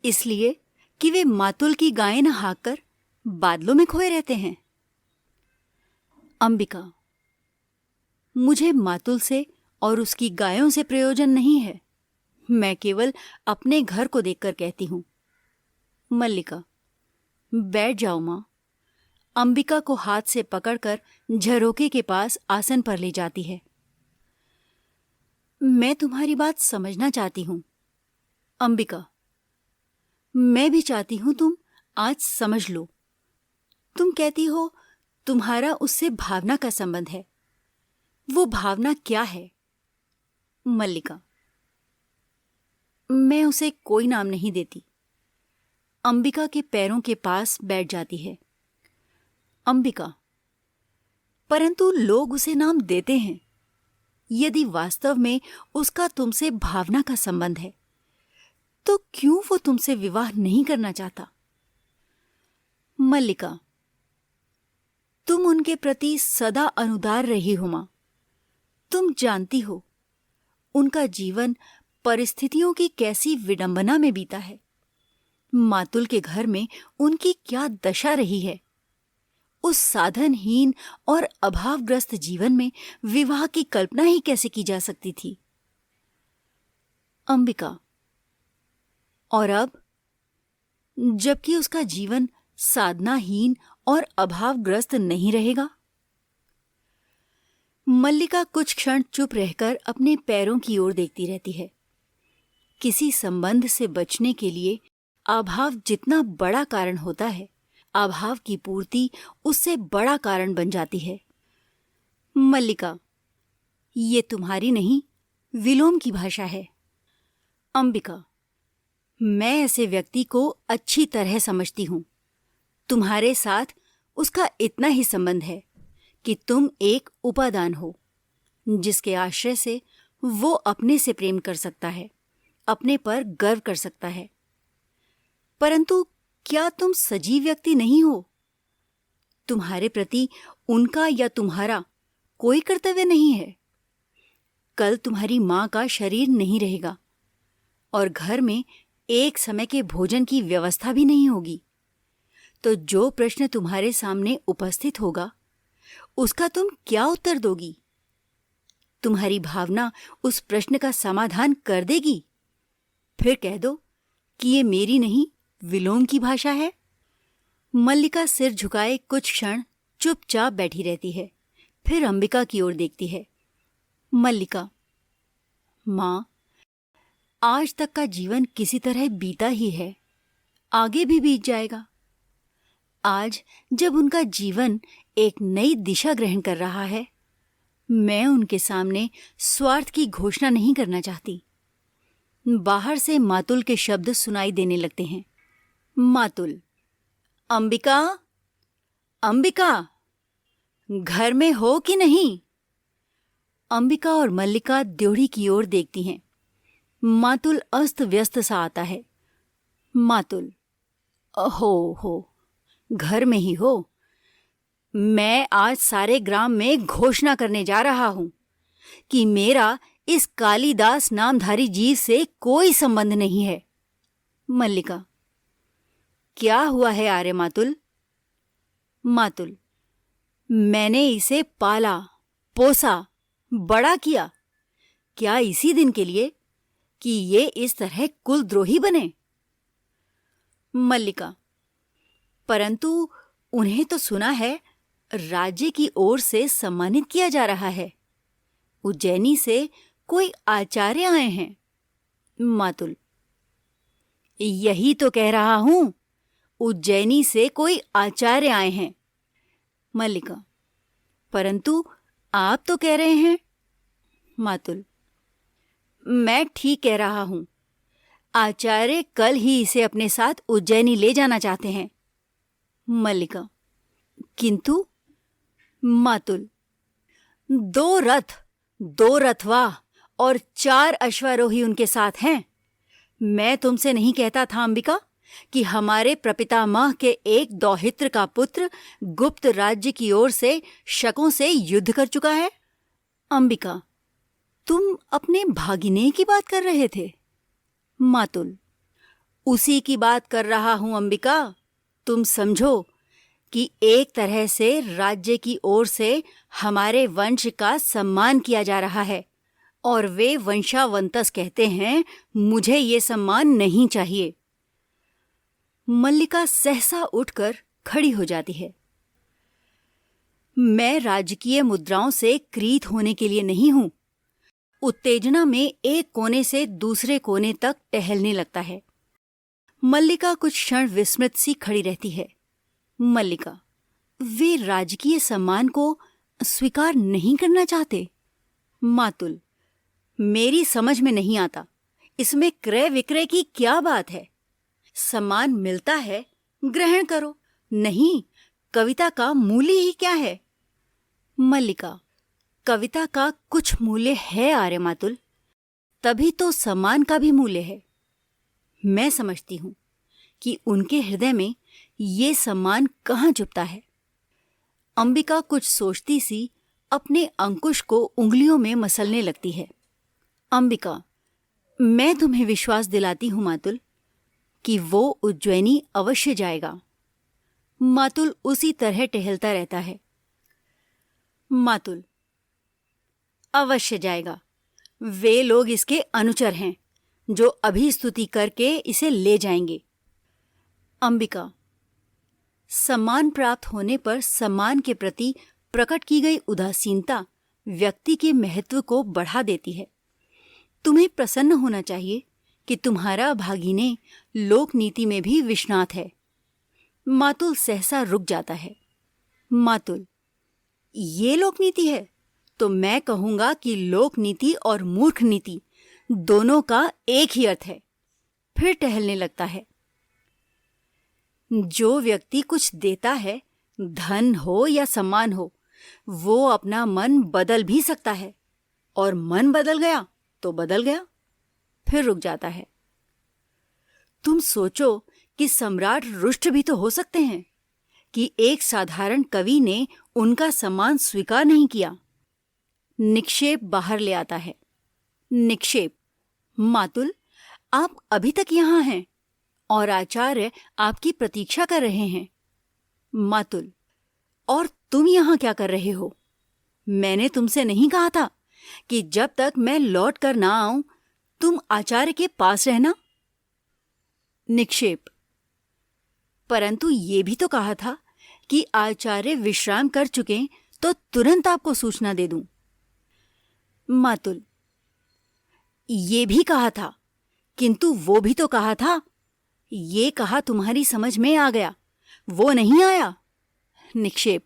इसलिए कि वे मातुल की गायें नहाकर बादलों में खोए रहते हैं। अंबिका, मुझे मातुल से और उसकी गायों से प्रयोजन नहीं है। मैं केवल अपने घर को देखकर कहती हूं। मल्लिका, बैठ जाओ मां। अंबिका को हाथ से पकड़कर झरोके के पास आसन पर ले जाती है। मैं तुम्हारी बात समझना चाहती हूं। अंबिका, मैं भी चाहती हूं तुम आज समझ लो। तुम कहती हो तुम्हारा उससे भावना का संबंध है। वो भावना क्या है? मल्लिका, मैं उसे कोई नाम नहीं देती। अंबिका के पैरों के पास बैठ जाती है। अंबिका, परंतु लोग उसे नाम देते हैं। यदि वास्तव में उसका तुमसे भावना का संबंध है तो क्यों वो तुमसे विवाह नहीं करना चाहता? मल्लिका, तुम उनके प्रति सदा अनुदार रही हो मां। तुम जानती हो उनका जीवन परिस्थितियों की कैसी विडंबना में बीता है। मातुल के घर में उनकी क्या दशा रही है। उस साधनहीन और अभावग्रस्त जीवन में विवाह की कल्पना ही कैसे की जा सकती थी? अंबिका, और अब जबकि उसका जीवन साधनाहीन और अभावग्रस्त नहीं रहेगा? मल्लिका कुछ क्षण चुप रहकर अपने पैरों की ओर देखती रहती है। किसी संबंध से बचने के लिए अभाव जितना बड़ा कारण होता है, अभाव की पूर्ति उससे बड़ा कारण बन जाती है। मल्लिका, ये तुम्हारी नहीं, विलोम की भाषा है। अंबिका, मैं ऐसे व्यक्ति को अच्छी तरह समझती हूं। तुम्हारे साथ उसका इतना ही संबंध है कि तुम एक उपादान हो, जिसके आश्रय से वो अपने से प्रेम कर सकता है, अपने पर गर्व कर सकता है। परंतु क्या तुम सजीव व्यक्ति नहीं हो? तुम्हारे प्रति उनका या तुम्हारा कोई कर्तव्य नहीं है। कल तुम्हारी मां का शरीर नहीं रहेगा और घर में एक समय के भोजन की व्यवस्था भी नहीं होगी। तो जो प्रश्न तुम्हारे सामने उपस्थित होगा, उसका तुम क्या उत्तर दोगी? तुम्हारी भावना उस प्रश्न का समाधान कर देगी। फिर कह दो कि ये मेरी नहीं, विलोम की भाषा है। मल्लिका सिर झुकाए कुछ क्षण चुपचाप बैठी रहती है, फिर अंबिका की ओर देखती है। मल्लिका, माँ, आज तक का जीवन किसी तरह बीता ही है, आगे भी बीत जाएगा। आज जब उनका जीवन एक नई दिशा ग्रहण कर रहा है, मैं उनके सामने स्वार्थ की घोषणा नहीं करना चाहती। बाहर से मातुल के शब्द सुनाई देने लगते हैं। मातुल, अंबिका, अंबिका, घर में हो कि नहीं? अंबिका और मल्लिका ड्योढ़ी की ओर देखती हैं। मातुल अस्त व्यस्त सा आता है। मातुल, हो, घर में ही हो। मैं आज सारे ग्राम में घोषणा करने जा रहा हूं कि मेरा इस कालिदास नामधारी जीव से कोई संबंध नहीं है। मल्लिका, क्या हुआ है आर्य मातुल? मातुल, मैंने इसे पाला, पोसा, बड़ा किया। क्या इसी दिन के लिए कि ये इस तरह कुलद्रोही बने? मल्लिका, परंतु उन्हें तो सुना है राज्य की ओर से सम्मानित किया जा रहा है। उज्जैनी से कोई आचार्य आए हैं। मातुल, यही तो कह रहा हूं, उज्जैनी से कोई आचार्य आए हैं। मल्लिका, परंतु आप तो कह रहे हैं। मातुल, मैं ठीक कह रहा हूं। आचार्य कल ही इसे अपने साथ उज्जैनी ले जाना चाहते हैं। मल्लिका, किंतु? मातुल, 2 रथवाह और 4 अश्वारोही उनके साथ हैं। मैं तुमसे नहीं कहता था अंबिका कि हमारे प्रपितामह के एक दौहित्र का पुत्र गुप्त राज्य की ओर से शकों से युद्ध कर चुका है? अंबिका, तुम अपने भागिने की बात कर रहे थे? मातुल, उसी की बात कर रहा हूं अंबिका। तुम समझो कि एक तरह से राज्य की ओर से हमारे वंश का सम्मान किया जा रहा है और वे वंशावंतस कहते हैं मुझे ये सम्मान नहीं चाहिए। मल्लिका सहसा उठकर खड़ी हो जाती है। मैं राजकीय मुद्राओं से क्रीत होने के लिए नहीं हूं। उत्तेजना में एक कोने से दूसरे कोने तक टहलने लगता है। मल्लिका कुछ क्षण विस्मृत सी खड़ी रहती है। मल्लिका, वे राजकीय सम्मान को स्वीकार नहीं करना चाहते? मातुल, मेरी समझ में नहीं आता, इसमें क्रय विक्रय की क्या बात है? सम्मान मिलता है, ग्रहण करो। नहीं, कविता का मूल्य ही क्या है? मल्लिका, कविता का कुछ मूल्य है आर्य मातुल, तभी तो सम्मान का भी मूल्य है। मैं समझती हूं कि उनके हृदय में ये सम्मान कहाँ छुपता है। अंबिका कुछ सोचती सी अपने अंकुश को उंगलियों में मसलने लगती है। अंबिका, मैं तुम्हें विश्वास दिलाती हूं मातुल कि वो उज्जैनी अवश्य जाएगा। मातुल उसी तरह टहलता रहता है। मातुल, अवश्य जाएगा। वे लोग इसके अनुचर हैं जो अभी स्तुति करके इसे ले जाएंगे। अंबिका, सम्मान प्राप्त होने पर सम्मान के प्रति प्रकट की गई उदासीनता व्यक्ति के महत्व को बढ़ा देती है। तुम्हें प्रसन्न होना चाहिए कि तुम्हारा भागिने लोक नीति में भी विश्नात है। मातुल सहसा रुक जाता है। मातुल, ये लोक नीति है तो मैं कहूंगा कि लोक नीति और मूर्ख नीति दोनों का एक ही अर्थ है। फिर टहलने लगता है। जो व्यक्ति कुछ देता है, धन हो या सम्मान हो, वो अपना मन बदल भी सकता है, और मन बदल गया तो बदल गया, फिर रुक जाता है। तुम सोचो कि सम्राट रुष्ट भी तो हो सकते हैं कि एक साधारण कवि ने उनका सम्मान स्वीकार नहीं किया। निक्षेप बाहर ले आता है। निक्षेप, मातुल, आप अभी तक यहाँ हैं और आचार्य आपकी प्रतीक्षा कर रहे हैं। मातुल, और तुम यहाँ क्या कर रहे हो? मैंने तुमसे नहीं कहा था कि जब तक मैं लौट कर ना आऊं तुम आचार्य के पास रहना? निक्षेप, परंतु ये भी तो कहा था कि आचार्य विश्राम कर चुके तो तुरंत आपको सूचना दे दूं। मातुल, ये भी कहा था, किंतु वो भी तो कहा था। ये कहा तुम्हारी समझ में आ गया, वो नहीं आया। निक्षेप,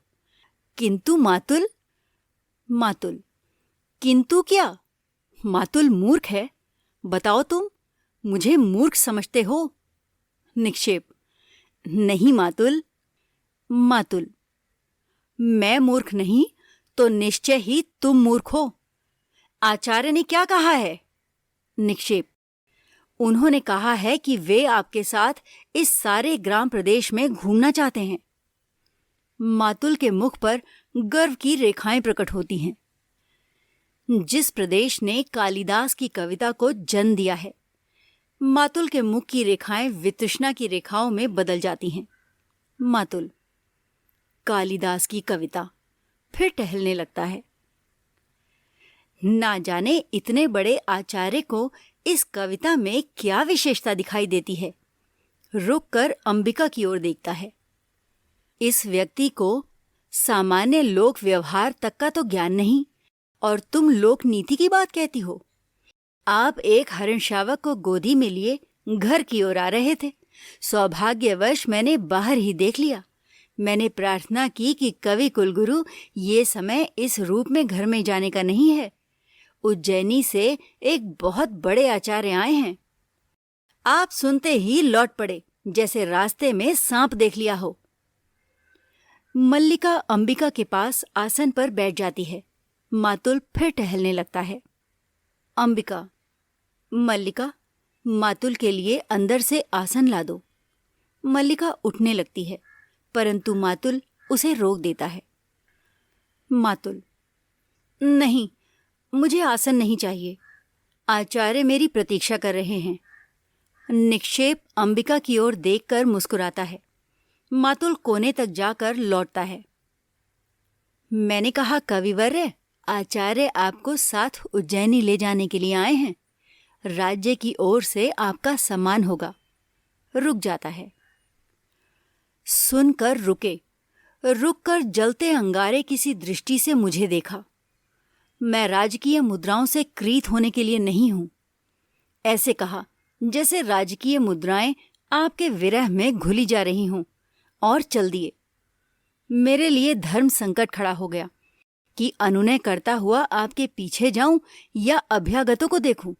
किंतु मातुल। मातुल, किंतु क्या? मातुल मूर्ख है, बताओ तुम मुझे मूर्ख समझते हो? निक्षेप, नहीं मातुल। मातुल, मैं मूर्ख नहीं तो निश्चय ही तुम मूर्ख हो। आचार्य ने क्या कहा है? निक्षेप, उन्होंने कहा है कि वे आपके साथ इस सारे ग्राम प्रदेश में घूमना चाहते हैं। मातुल के मुख पर गर्व की रेखाएं प्रकट होती हैं। जिस प्रदेश ने कालिदास की कविता को जन्म दिया है, मातुल के मुख की रेखाएं वितृष्णा की रेखाओं में बदल जाती हैं। मातुल, कालिदास की कविता, फिर टहलने लगता है। ना जाने इतने बड़े आचार्य को इस कविता में क्या विशेषता दिखाई देती है। रुक कर अंबिका की ओर देखता है। इस व्यक्ति को सामान्य लोक व्यवहार तक का तो ज्ञान नहीं, और तुम लोक नीति की बात कहती हो। आप एक हरिण शावक को गोदी में लिए घर की ओर आ रहे थे। सौभाग्यवश मैंने बाहर ही देख लिया। मैंने प्रार्थना की कि कवि कुलगुरु, ये समय इस रूप में घर में जाने का नहीं है। उज्जैनी से एक बहुत बड़े आचार्य आए हैं। आप सुनते ही लौट पड़े, जैसे रास्ते में सांप देख लिया हो। मल्लिका अंबिका के पास आसन पर बैठ जाती है। मातुल फिर टहलने लगता है। अंबिका, मल्लिका, मातुल के लिए अंदर से आसन ला दो। मल्लिका उठने लगती है, परंतु मातुल उसे रोक देता है। मातुल, नहीं, मुझे आसन नहीं चाहिए। आचार्य मेरी प्रतीक्षा कर रहे हैं। निक्षेप अंबिका की ओर देखकर मुस्कुराता है। मातुल कोने तक जाकर लौटता है। मैंने कहा, कविवर्य, आचार्य आपको साथ उज्जैनी ले जाने के लिए आए हैं। राज्य की ओर से आपका सम्मान होगा। रुक जाता है। सुनकर रुके। रुककर जलते अंगारे किसी दृष्टि से मुझे देखा। मैं राजकीय मुद्राओं से क्रीत होने के लिए नहीं हूं। ऐसे कहा जैसे राजकीय मुद्राएं आपके विरह में घुली जा रही हों, और चल दिए। मेरे लिए धर्म संकट खड़ा हो गया कि अनुनय करता हुआ आपके पीछे जाऊं या अभ्यागतों को देखूं।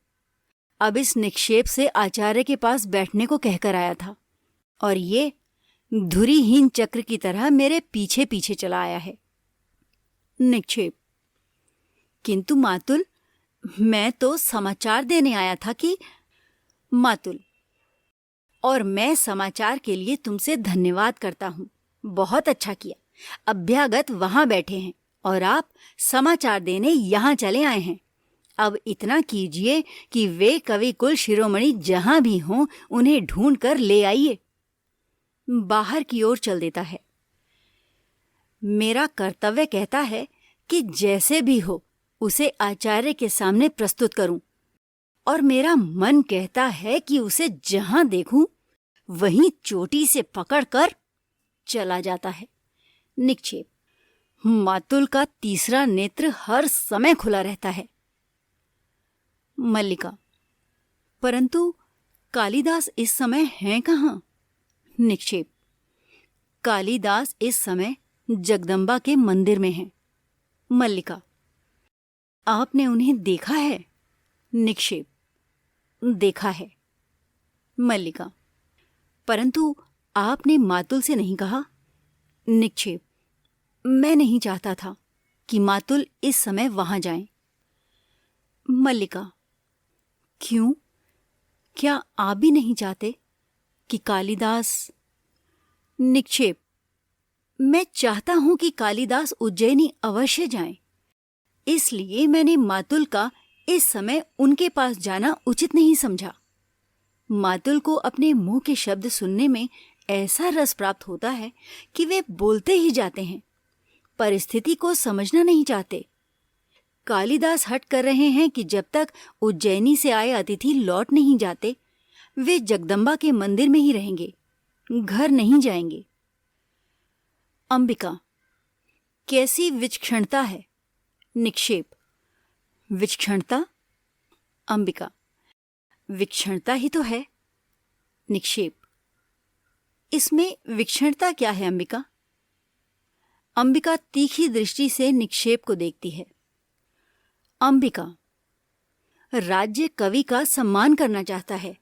अब इस निक्षेप से आचार्य के पास बैठने को कहकर आया था, और ये धुरीहीन चक्र की तरह मेरे पीछे पीछे चला आया है। निक्षेप, किंतु मातुल, मैं तो समाचार देने आया था कि। मातुल, और मैं समाचार के लिए तुमसे धन्यवाद करता हूं। बहुत अच्छा किया। अभ्यागत वहां बैठे हैं और आप समाचार देने यहां चले आए हैं। अब इतना कीजिए कि वे कवि कुल शिरोमणि जहां भी हों उन्हें ढूंढ कर ले आइए। बाहर की ओर चल देता है। मेरा कर्तव्य कहता है कि जैसे भी हो उसे आचार्य के सामने प्रस्तुत करूं, और मेरा मन कहता है कि उसे जहां देखूं वहीं चोटी से पकड़कर चला जाता है। निक्षेप, मातुल का तीसरा नेत्र हर समय खुला रहता है। मल्लिका, परंतु कालिदास इस समय हैं कहाँ? निक्षेप, कालिदास इस समय जगदम्बा के मंदिर में हैं। मल्लिका, आपने उन्हें देखा है? निक्षेप, देखा है। मल्लिका, परंतु आपने मातुल से नहीं कहा? निक्षेप: मैं नहीं चाहता था कि मातुल इस समय वहां जाएं। मल्लिका: क्यों? क्या आप भी नहीं चाहते कि कालिदास? निक्षेप: मैं चाहता हूं कि कालिदास उज्जैनी अवश्य जाएं। इसलिए मैंने मातुल का इस समय उनके पास जाना उचित नहीं समझा। मातुल को अपने मुंह के शब्द सुनने में ऐसा रस प्राप्त होता है कि वे बोलते ही जाते हैं, परिस्थिति को समझना नहीं चाहते। कालिदास हट कर रहे हैं कि जब तक उज्जैनी से आए अतिथि लौट नहीं जाते, वे जगदम्बा के मंदिर में ही रहेंगे, घर नहीं जाएंगे। अंबिका: कैसी विचक्षणता है! निक्षेप: विचक्षणता? अंबिका: विचक्षणता ही तो है। निक्षेप: इसमें विचक्षणता क्या है अंबिका? अंबिका तीखी दृष्टि से निक्षेप को देखती है। अंबिका: राज्य कवि का सम्मान करना चाहता है।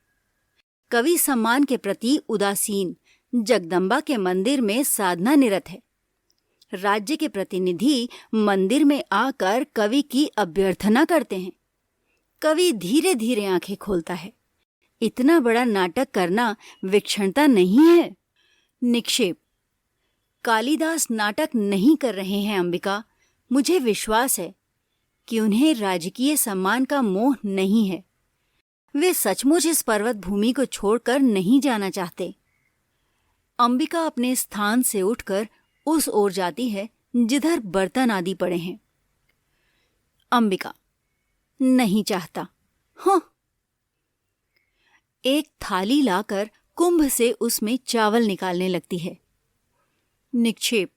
कवि सम्मान के प्रति उदासीन, जगदम्बा के मंदिर में साधना निरत है। राज्य के प्रतिनिधि मंदिर में आकर कवि की अभ्यर्थना करते हैं। कवि धीरे धीरे आंखें खोलता है। इतना बड़ा नाटक करना विचक्षणता नहीं है। निक्षेप: कालिदास नाटक नहीं कर रहे हैं अंबिका। मुझे विश्वास है कि उन्हें राजकीय सम्मान का मोह नहीं है। वे सचमुच इस पर्वत भूमि को छोड़कर नहीं जाना चाहते। अंबिका अपने स्थान से उठकर उस ओर जाती है जिधर बर्तन आदि पड़े हैं। अंबिका: नहीं चाहता। हाँ। एक थाली लाकर कुंभ से उसमें चावल निकालने लगती है। निक्षेप: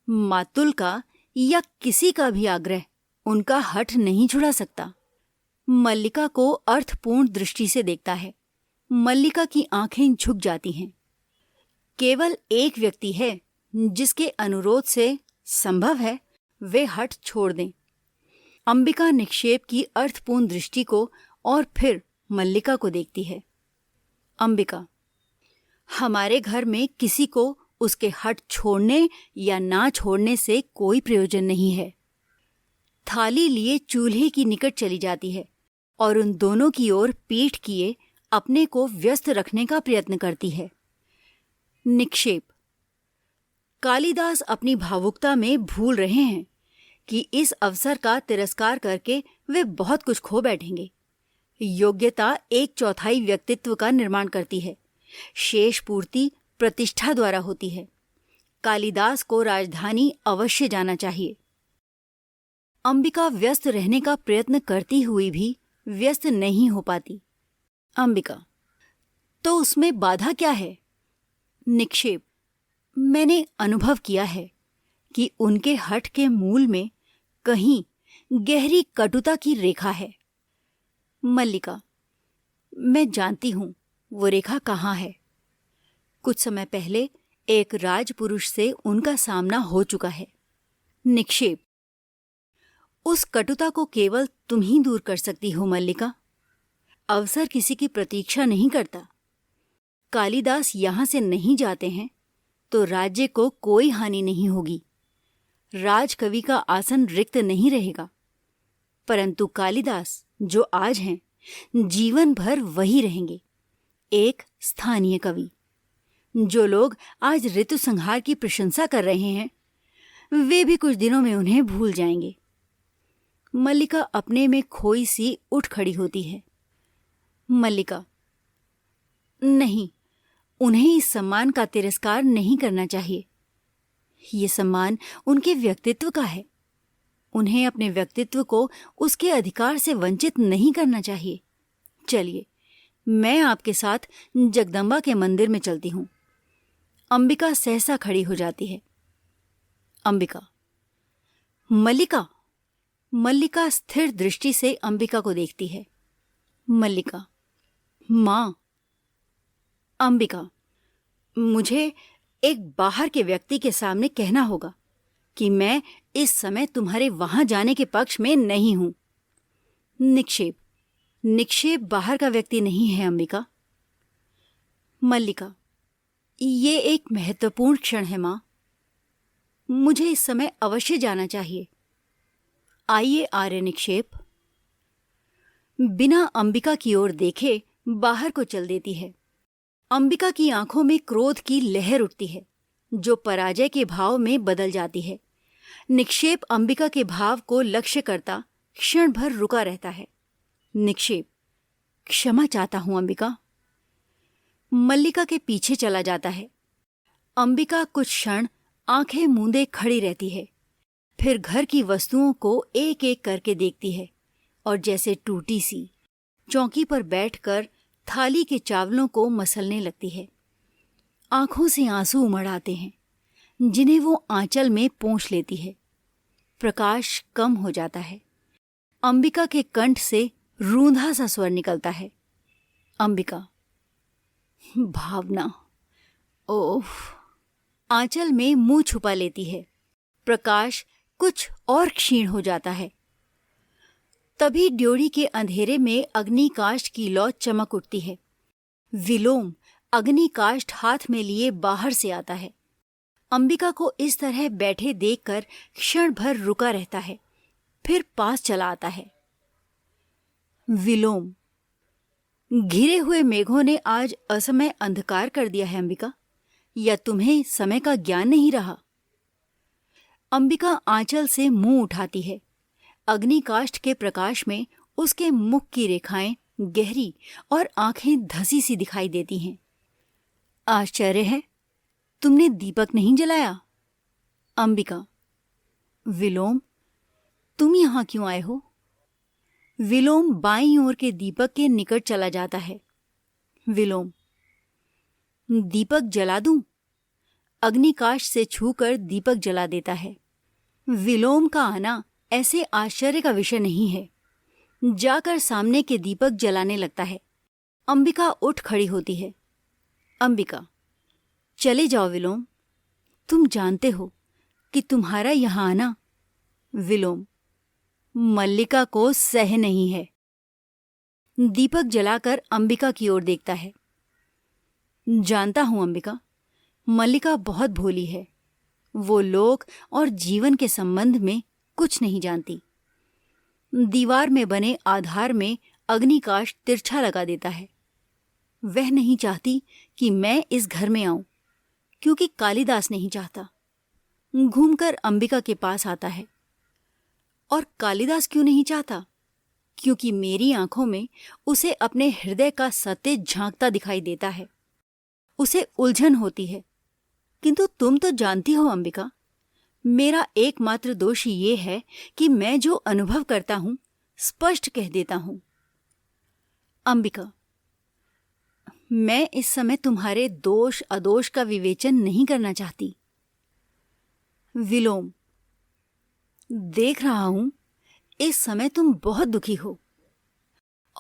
मातुल का या किसी का भी आग्रह उनका हठ नहीं छुड़ा सकता। मल्लिका को अर्थपूर्ण दृष्टि से देखता है। मल्लिका की आंखें झुक जाती हैं। केवल एक व्यक्ति है जिसके अनुरोध से संभव है वे हठ छोड़ दें। अंबिका निक्षेप की अर्थपूर्ण दृष्टि को और फिर मल्लिका को देखती है। अंबिका: हमारे घर में किसी को उसके हठ छोड़ने या ना छोड़ने से कोई प्रयोजन नहीं है। थाली लिए चूल्हे की निकट चली जाती है और उन दोनों की ओर पीठ किए अपने को व्यस्त रखने का प्रयत्न करती है। निक्षेप: कालिदास अपनी भावुकता में भूल रहे हैं कि इस अवसर का तिरस्कार करके वे बहुत कुछ खो बैठेंगे। योग्यता 1/4 व्यक्तित्व का निर्माण करती है। शेष पूर्ति प्रतिष्ठा द्वारा होती है। कालिदास को राजधानी अवश्य जाना चाहिए। अंबिका व्यस्त रहने का प्रयत्न करती हुई भी व्यस्त नहीं हो पाती। अंबिका: तो उसमें बाधा क्या है? निक्षेप: मैंने अनुभव किया है कि उनके हठ के मूल में कहीं गहरी कटुता की रेखा है। मल्लिका: मैं जानती हूं वो रेखा कहाँ है। कुछ समय पहले एक राजपुरुष से उनका सामना हो चुका है। निक्षेप: उस कटुता को केवल तुम ही दूर कर सकती हो मल्लिका। अवसर किसी की प्रतीक्षा नहीं करता। कालिदास यहां से नहीं जाते हैं तो राज्य को कोई हानि नहीं होगी। राजकवि का आसन रिक्त नहीं रहेगा। परंतु कालिदास जो आज हैं, जीवन भर वही रहेंगे, एक स्थानीय कवि। जो लोग आज ऋतु संहार की प्रशंसा कर रहे हैं, वे भी कुछ दिनों में उन्हें भूल जाएंगे। मल्लिका अपने में खोई सी उठ खड़ी होती है। मल्लिका: नहीं, उन्हें इस सम्मान का तिरस्कार नहीं करना चाहिए। ये सम्मान उनके व्यक्तित्व का है। उन्हें अपने व्यक्तित्व को उसके अधिकार से वंचित नहीं करना चाहिए। चलिए, मैं आपके साथ जगदम्बा के मंदिर में चलती हूं। अंबिका सहसा खड़ी हो जाती है। अंबिका: मल्लिका! मल्लिका स्थिर दृष्टि से अंबिका को देखती है। मल्लिका: मां। अंबिका: मुझे एक बाहर के व्यक्ति के सामने कहना होगा कि मैं इस समय तुम्हारे वहां जाने के पक्ष में नहीं हूं। निक्षेप: निक्षेप बाहर का व्यक्ति नहीं है अंबिका। मल्लिका: ये एक महत्वपूर्ण क्षण है माँ। मुझे इस समय अवश्य जाना चाहिए। आइए आर्य निक्षेप। बिना अंबिका की ओर देखे बाहर को चल देती है। अंबिका की आंखों में क्रोध की लहर उठती है, जो पराजय के भाव में बदल जाती है। निक्षेप अंबिका के भाव को लक्ष्य करता क्षण भर रुका रहता है। निक्षेप, क्षमा चाहता हूं अंबिका। मल्लिका के पीछे चला जाता है। अंबिका कुछ क्षण आंखें मूंदे खड़ी रहती है, फिर घर की वस्तुओं को एक एक करके देखती है और जैसे टूटी सी चौकी पर बैठकर थाली के चावलों को मसलने लगती है। आंखों से आंसू उमड़ आते हैं, जिन्हें वो आंचल में पोंछ लेती है। प्रकाश कम हो जाता है। अंबिका के कंठ से रूंधा सा स्वर निकलता है। अंबिका। भावना। ओह। आंचल में मुंह छुपा लेती है। प्रकाश कुछ और क्षीण हो जाता है। तभी ड्योढ़ी के अंधेरे में अग्निकाष्ठ की लौ चमक उठती है। विलोम अग्निकाष्ठ हाथ में लिए बाहर से आता है। अंबिका को इस तरह बैठे देखकर क्षण भर रुका रहता है, फिर पास चला आता है। विलोम, घिरे हुए मेघों ने आज असमय अंधकार कर दिया है अंबिका, या तुम्हें समय का ज्ञान नहीं रहा? अंबिका आंचल से मुंह उठाती है। अग्निकाष्ठ के प्रकाश में उसके मुख की रेखाएं गहरी और आंखें धसी सी दिखाई देती हैं। आश्चर्य है, तुमने दीपक नहीं जलाया? अंबिका। विलोम, तुम यहां क्यों आए हो? विलोम बाईं ओर के दीपक के निकट चला जाता है। विलोम, दीपक जला दूं? अग्निकाष्ठ से छूकर दीपक जला देता है। विलोम का आना ऐसे आश्चर्य का विषय नहीं है। जाकर सामने के दीपक जलाने लगता है। अंबिका उठ खड़ी होती है। अंबिका, चले जाओ विलोम, तुम जानते हो कि तुम्हारा यहां आना। विलोम, मल्लिका को सह नहीं है। दीपक जलाकर अंबिका की ओर देखता है। जानता हूं अंबिका, मल्लिका बहुत भोली है। वो लोक और जीवन के संबंध में कुछ नहीं जानती। दीवार में बने आधार में अग्निकाष्ठ तिरछा लगा देता है। वह नहीं चाहती कि मैं इस घर में आऊं, क्योंकि कालिदास नहीं चाहता। घूमकर अंबिका के पास आता है। और कालिदास क्यों नहीं चाहता? क्योंकि मेरी आंखों में उसे अपने हृदय का सत्य झांकता दिखाई देता है। उसे उलझन होती है। किंतु तुम तो जानती हो अंबिका, मेरा एकमात्र दोष ये है कि मैं जो अनुभव करता हूं स्पष्ट कह देता हूं। अंबिका, मैं इस समय तुम्हारे दोष अदोष का विवेचन नहीं करना चाहती। विलोम, देख रहा हूं इस समय तुम बहुत दुखी हो।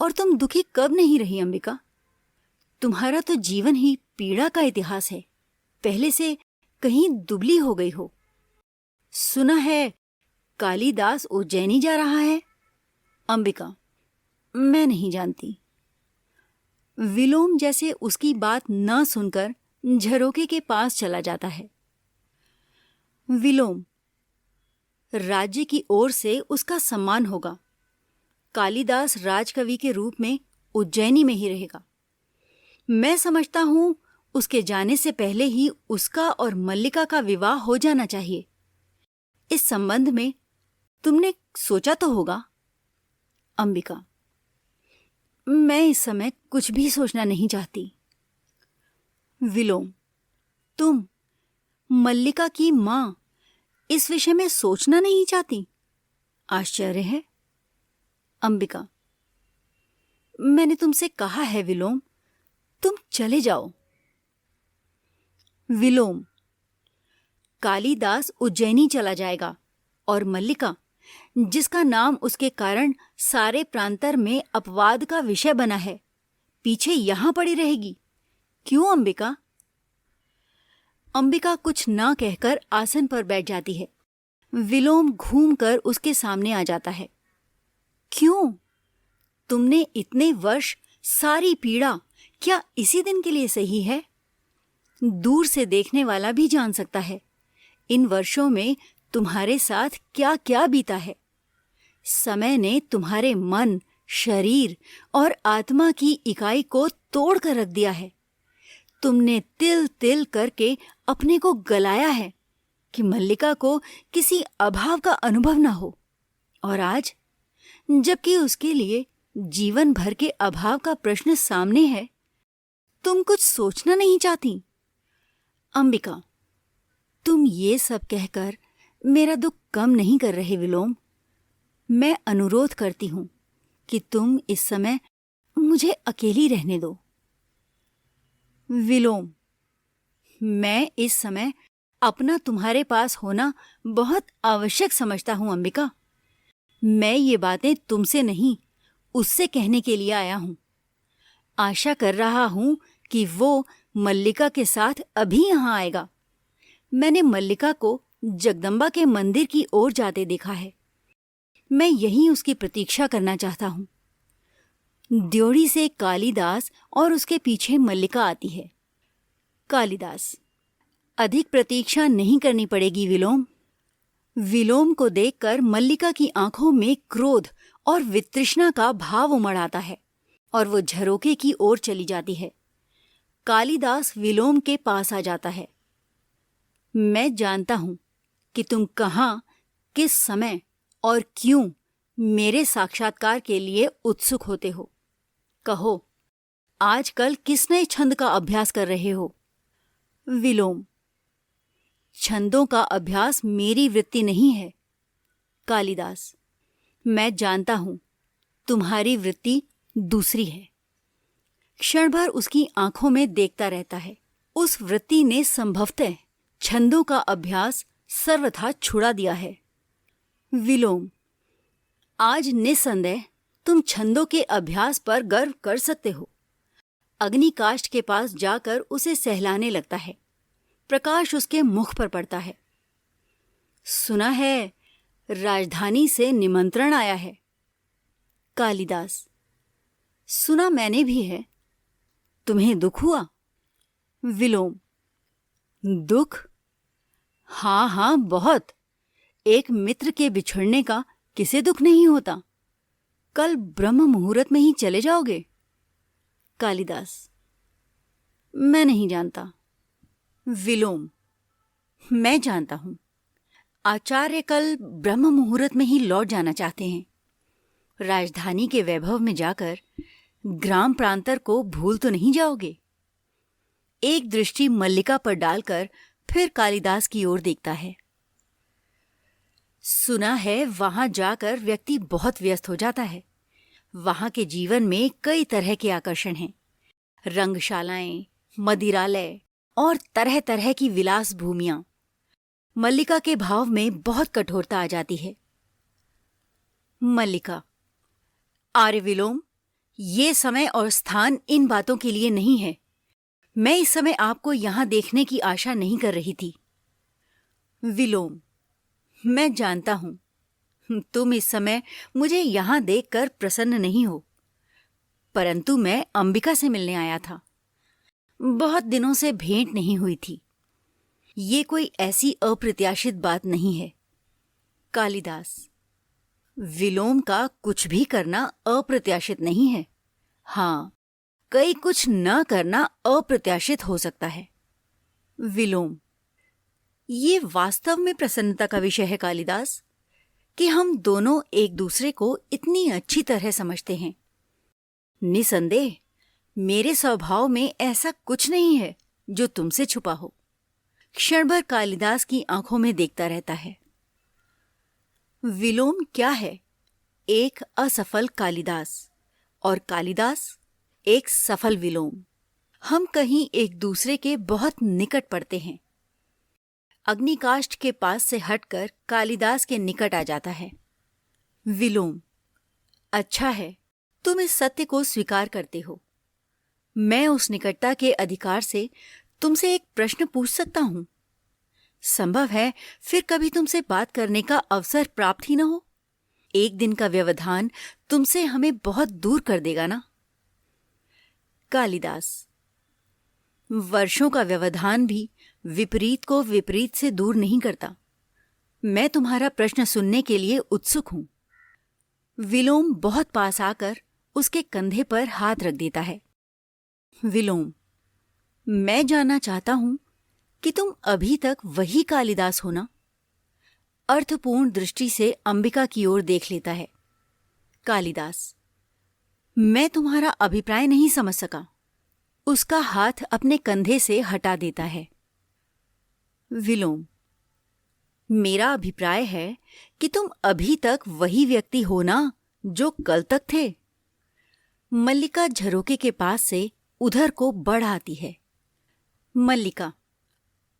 और तुम दुखी कब नहीं रही अंबिका? तुम्हारा तो जीवन ही पीड़ा का इतिहास है। पहले से कहीं दुबली हो गई हो। सुना है कालिदास उज्जैनी जा रहा है। अंबिका, मैं नहीं जानती। विलोम जैसे उसकी बात न सुनकर झरोके के पास चला जाता है। विलोम, राज्य की ओर से उसका सम्मान होगा। कालिदास राजकवि के रूप में उज्जैनी में ही रहेगा। मैं समझता हूं उसके जाने से पहले ही उसका और मल्लिका का विवाह हो जाना चाहिए। इस संबंध में तुमने सोचा तो होगा। अंबिका, मैं इस समय कुछ भी सोचना नहीं चाहती। विलोम, तुम, मल्लिका की मां, इस विषय में सोचना नहीं चाहती? आश्चर्य है। अंबिका, मैंने तुमसे कहा है विलोम, तुम चले जाओ। विलोम, कालिदास उज्जैनी चला जाएगा और मल्लिका, जिसका नाम उसके कारण सारे प्रांतर में अपवाद का विषय बना है, पीछे यहां पड़ी रहेगी। क्यों अंबिका? अंबिका कुछ ना कहकर आसन पर बैठ जाती है। विलोम घूमकर उसके सामने आ जाता है। क्यों? तुमने इतने वर्ष सारी पीड़ा क्या इसी दिन के लिए सही है? दूर से देखने वाला भी जान सकता है इन वर्षों में तुम्हारे साथ क्या क्या बीता है। समय ने तुम्हारे मन, शरीर और आत्मा की इकाई को तोड़ कर रख दिया है। तुमने तिल तिल करके अपने को गलाया है कि मल्लिका को किसी अभाव का अनुभव ना हो, और आज जबकि उसके लिए जीवन भर के अभाव का प्रश्न सामने है, तुम कुछ सोचना नहीं चाहती। अंबिका, तुम ये सब कहकर मेरा दुख कम नहीं कर रहे विलोम। मैं अनुरोध करती हूं कि तुम इस समय मुझे अकेली रहने दो। विलोम, मैं इस समय अपना तुम्हारे पास होना बहुत आवश्यक समझता हूं अंबिका। मैं ये बातें तुमसे नहीं, उससे कहने के लिए आया हूं। आशा कर रहा हूं कि वो मल्लिका के साथ अभी यहां आएगा। मैंने मल्लिका को जगदम्बा के मंदिर की ओर जाते देखा है। मैं यहीं उसकी प्रतीक्षा करना चाहता हूं। द्योड़ी से कालिदास और उसके पीछे मल्लिका आती है। कालिदास, अधिक प्रतीक्षा नहीं करनी पड़ेगी विलोम। विलोम को देखकर मल्लिका की आंखों में क्रोध और वितृष्णा का भाव उमड़ आता है और वो झरोके की ओर चली जाती है। कालिदास विलोम के पास आ जाता है। मैं जानता हूं कि तुम कहाँ, किस समय और क्यों मेरे साक्षात्कार के लिए उत्सुक होते हो। कहो, आजकल किस नए छंद का अभ्यास कर रहे हो? विलोम, छंदों का अभ्यास मेरी वृत्ति नहीं है। कालिदास, मैं जानता हूं तुम्हारी वृत्ति दूसरी है। क्षण भर उसकी आंखों में देखता रहता है। उस वृत्ति ने संभवतः छंदों का अभ्यास सर्वथा छुड़ा दिया है। विलोम, आज निस्संदेह तुम छंदों के अभ्यास पर गर्व कर सकते हो। अग्निकाष्ठ के पास जाकर उसे सहलाने लगता है। प्रकाश उसके मुख पर पड़ता है। सुना है राजधानी से निमंत्रण आया है। कालिदास, सुना मैंने भी है। तुम्हें दुख हुआ? विलोम, दुख? हाँ हाँ, बहुत। एक मित्र के बिछड़ने का किसे दुख नहीं होता। कल ब्रह्म मुहूर्त में ही चले जाओगे? कालिदास, मैं नहीं जानता। विलोम, मैं जानता हूं। आचार्य कल ब्रह्म मुहूर्त में ही लौट जाना चाहते हैं। राजधानी के वैभव में जाकर ग्राम प्रांतर को भूल तो नहीं जाओगे? एक दृष्टि मल्लिका पर डालकर फिर कालिदास की ओर देखता है। सुना है वहां जाकर व्यक्ति बहुत व्यस्त हो जाता है। वहां के जीवन में कई तरह के आकर्षण हैं। रंगशालाएं, मदिरालय और तरह तरह की विलास भूमियां। मल्लिका के भाव में बहुत कठोरता आ जाती है। मल्लिका, आर्य विलोम, ये समय और स्थान इन बातों के लिए नहीं है। मैं इस समय आपको यहां देखने की आशा नहीं कर रही थी। विलोम, मैं जानता हूं तुम इस समय मुझे यहां देखकर प्रसन्न नहीं हो, परंतु मैं अंबिका से मिलने आया था। बहुत दिनों से भेंट नहीं हुई थी। ये कोई ऐसी अप्रत्याशित बात नहीं है। कालिदास, विलोम का कुछ भी करना अप्रत्याशित नहीं है। हाँ, कई कुछ न करना अप्रत्याशित हो सकता है। विलोम, ये वास्तव में प्रसन्नता का विषय है कालिदास, कि हम दोनों एक दूसरे को इतनी अच्छी तरह समझते हैं। निसंदेह मेरे स्वभाव में ऐसा कुछ नहीं है जो तुमसे छुपा हो। क्षण भर कालिदास की आंखों में देखता रहता है। विलोम क्या है? एक असफल कालिदास और कालिदास एक सफल विलोम। हम कहीं एक दूसरे के बहुत निकट पड़ते हैं। अग्निकाष्ठ के पास से हटकर कालिदास के निकट आ जाता है। विलोम, अच्छा है, तुम इस सत्य को स्वीकार करते हो। मैं उस निकटता के अधिकार से तुमसे एक प्रश्न पूछ सकता हूं? संभव है फिर कभी तुमसे बात करने का अवसर प्राप्त ही न हो। एक दिन का व्यवधान तुमसे हमें बहुत दूर कर देगा ना। कालिदास, वर्षों का व्यवधान भी विपरीत को विपरीत से दूर नहीं करता। मैं तुम्हारा प्रश्न सुनने के लिए उत्सुक हूं। विलोम बहुत पास आकर उसके कंधे पर हाथ रख देता है। विलोम, मैं जानना चाहता हूं कि तुम अभी तक वही कालिदास हो ना? अर्थपूर्ण दृष्टि से अंबिका की ओर देख लेता है। कालिदास, मैं तुम्हारा अभिप्राय नहीं समझ सका। उसका हाथ अपने कंधे से हटा देता है। विलोम, मेरा अभिप्राय है कि तुम अभी तक वही व्यक्ति हो ना जो कल तक थे। मल्लिका झरोके के पास से उधर को बढ़ आती है। मल्लिका,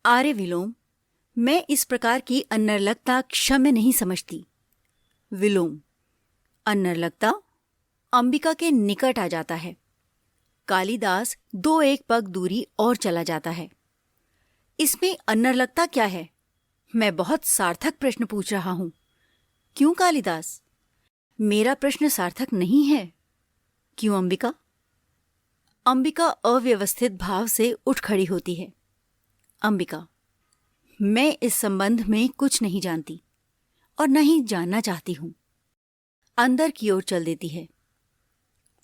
आर्य विलोम, मैं इस प्रकार की अनर्लकता क्षम्य नहीं समझती। विलोम, अनर्लकता? अंबिका के निकट आ जाता है। कालिदास 2-1 पग दूरी और चला जाता है। इसमें अनर्लकता क्या है? मैं बहुत सार्थक प्रश्न पूछ रहा हूं। क्यों कालिदास? मेरा प्रश्न सार्थक नहीं है। क्यों अंबिका? अंबिका अव्यवस्थित भाव से उठ खड़ी होती है। अंबिका, मैं इस संबंध में कुछ नहीं जानती और न ही जानना चाहती हूं। अंदर की ओर चल देती है।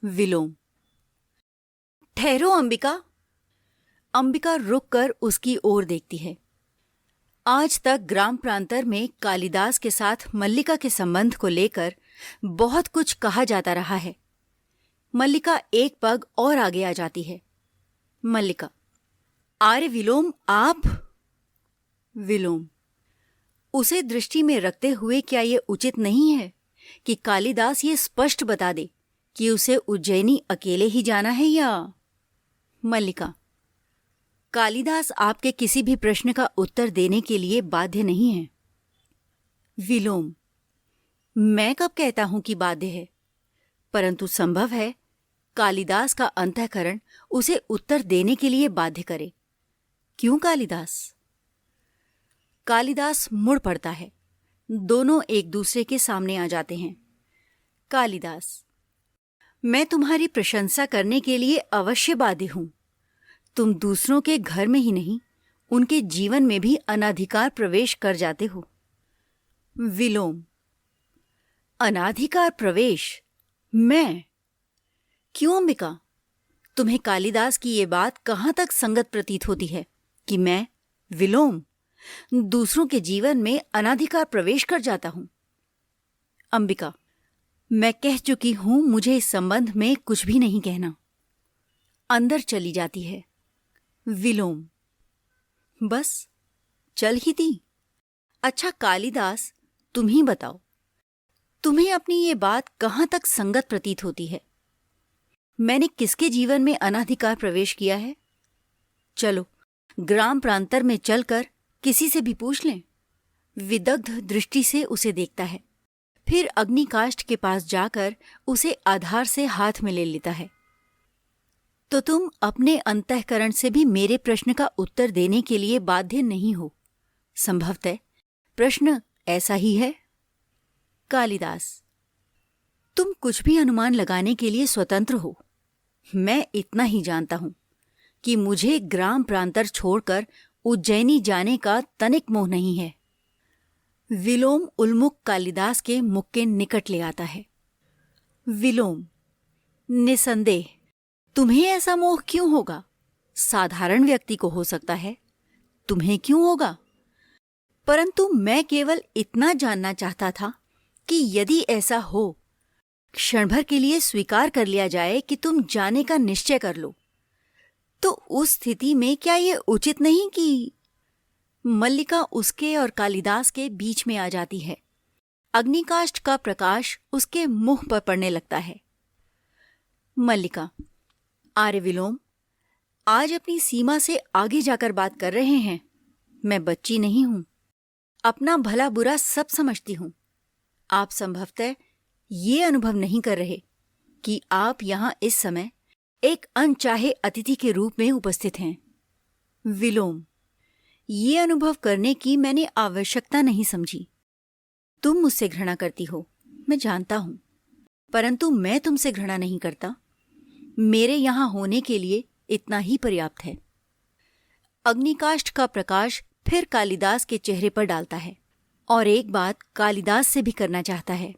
विलोम, ठहरो अंबिका। अंबिका रुककर उसकी ओर देखती है। आज तक ग्राम प्रांतर में कालिदास के साथ मल्लिका के संबंध को लेकर बहुत कुछ कहा जाता रहा है। मल्लिका 1 पग और आगे आ जाती है। मल्लिका, आर्य विलोम, आप? विलोम, उसे दृष्टि में रखते हुए क्या ये उचित नहीं है कि कालिदास ये स्पष्ट बता दे कि उसे उज्जैनी अकेले ही जाना है या? मल्लिका, कालिदास आपके किसी भी प्रश्न का उत्तर देने के लिए बाध्य नहीं है। विलोम, मैं कब कहता हूं कि बाध्य है? परंतु संभव है कालिदास का अंतःकरण उसे उत्तर देने के लिए बाध्य करे। क्यों कालिदास? कालिदास मुड़ पड़ता है। दोनों एक दूसरे के सामने आ जाते हैं। कालिदास, मैं तुम्हारी प्रशंसा करने के लिए अवश्य बाध्य हूं। तुम दूसरों के घर में ही नहीं, उनके जीवन में भी अनाधिकार प्रवेश कर जाते हो। विलोम, अनाधिकार प्रवेश? मैं? क्यों अंबिका? तुम्हें कालिदास की ये बात कहाँ तक संगत प्रतीत होती है कि मैं, विलोम, दूसरों के जीवन में अनाधिकार प्रवेश कर जाता हूं? अंबिका, मैं कह चुकी हूं मुझे इस संबंध में कुछ भी नहीं कहना। अंदर चली जाती है। विलोम, बस चल ही दी? अच्छा कालिदास, तुम ही बताओ, तुम्हें अपनी ये बात कहाँ तक संगत प्रतीत होती है? मैंने किसके जीवन में अनाधिकार प्रवेश किया है? चलो ग्राम प्रांतर में चलकर किसी से भी पूछ लें। विदग्ध दृष्टि से उसे देखता है, फिर अग्निकाष्ठ के पास जाकर उसे आधार से हाथ में ले लेता है। तो तुम अपने अंतःकरण से भी मेरे प्रश्न का उत्तर देने के लिए बाध्य नहीं हो। संभवतः प्रश्न ऐसा ही है। कालिदास, तुम कुछ भी अनुमान लगाने के लिए स्वतंत्र हो। मैं इतना ही जानता हूं कि मुझे ग्राम प्रांतर छोड़कर उज्जैनी जाने का तनिक मोह नहीं है। विलोम उन्मुख कालिदास के मुख के निकट ले आता है। विलोम, निसंदेह तुम्हें ऐसा मोह क्यों होगा? साधारण व्यक्ति को हो सकता है, तुम्हें क्यों होगा? परंतु मैं केवल इतना जानना चाहता था कि यदि ऐसा हो, क्षण भर के लिए स्वीकार कर लिया जाए कि तुम जाने का निश्चय कर लो, तो उस स्थिति में क्या ये उचित नहीं कि? मल्लिका उसके और कालिदास के बीच में आ जाती है। अग्निकाष्ठ का प्रकाश उसके मुंह पर पड़ने लगता है। मल्लिका, आर्य विलोम, आज अपनी सीमा से आगे जाकर बात कर रहे हैं। मैं बच्ची नहीं हूं, अपना भला बुरा सब समझती हूं। आप संभवतः ये अनुभव नहीं कर रहे कि आप यहां इस समय एक अनचाहे अतिथि के रूप में उपस्थित हैं। विलोम, ये अनुभव करने की मैंने आवश्यकता नहीं समझी। तुम मुझसे घृणा करती हो, मैं जानता हूं, परंतु मैं तुमसे घृणा नहीं करता। मेरे यहां होने के लिए इतना ही पर्याप्त है। अग्निकाष्ठ का प्रकाश फिर कालिदास के चेहरे पर डालता है और एक बात कालिदास से भी करना चाहता है।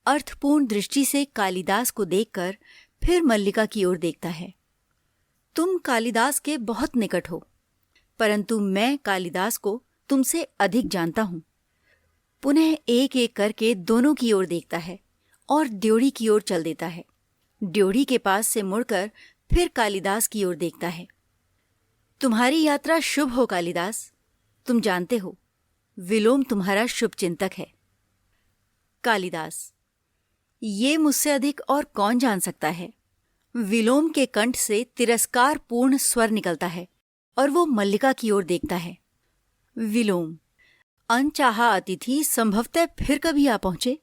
अर्थपूर्ण दृष्टि से कालिदास को देखकर फिर मल्लिका की ओर देखता है। तुम कालिदास के बहुत निकट हो, परंतु मैं कालिदास को तुमसे अधिक जानता हूं। पुनः एक एक करके दोनों की ओर देखता है और ड्योढ़ी की ओर चल देता है। ड्योढ़ी के पास से मुड़कर फिर कालिदास की ओर देखता है। तुम्हारी यात्रा शुभ हो कालिदास। तुम जानते हो विलोम तुम्हारा शुभचिंतक है। कालिदास, ये मुझसे अधिक और कौन जान सकता है। विलोम के कंठ से तिरस्कार पूर्ण स्वर निकलता है और वो मल्लिका की ओर देखता है। विलोम, अनचाहा अतिथि संभवतः फिर कभी आ पहुंचे,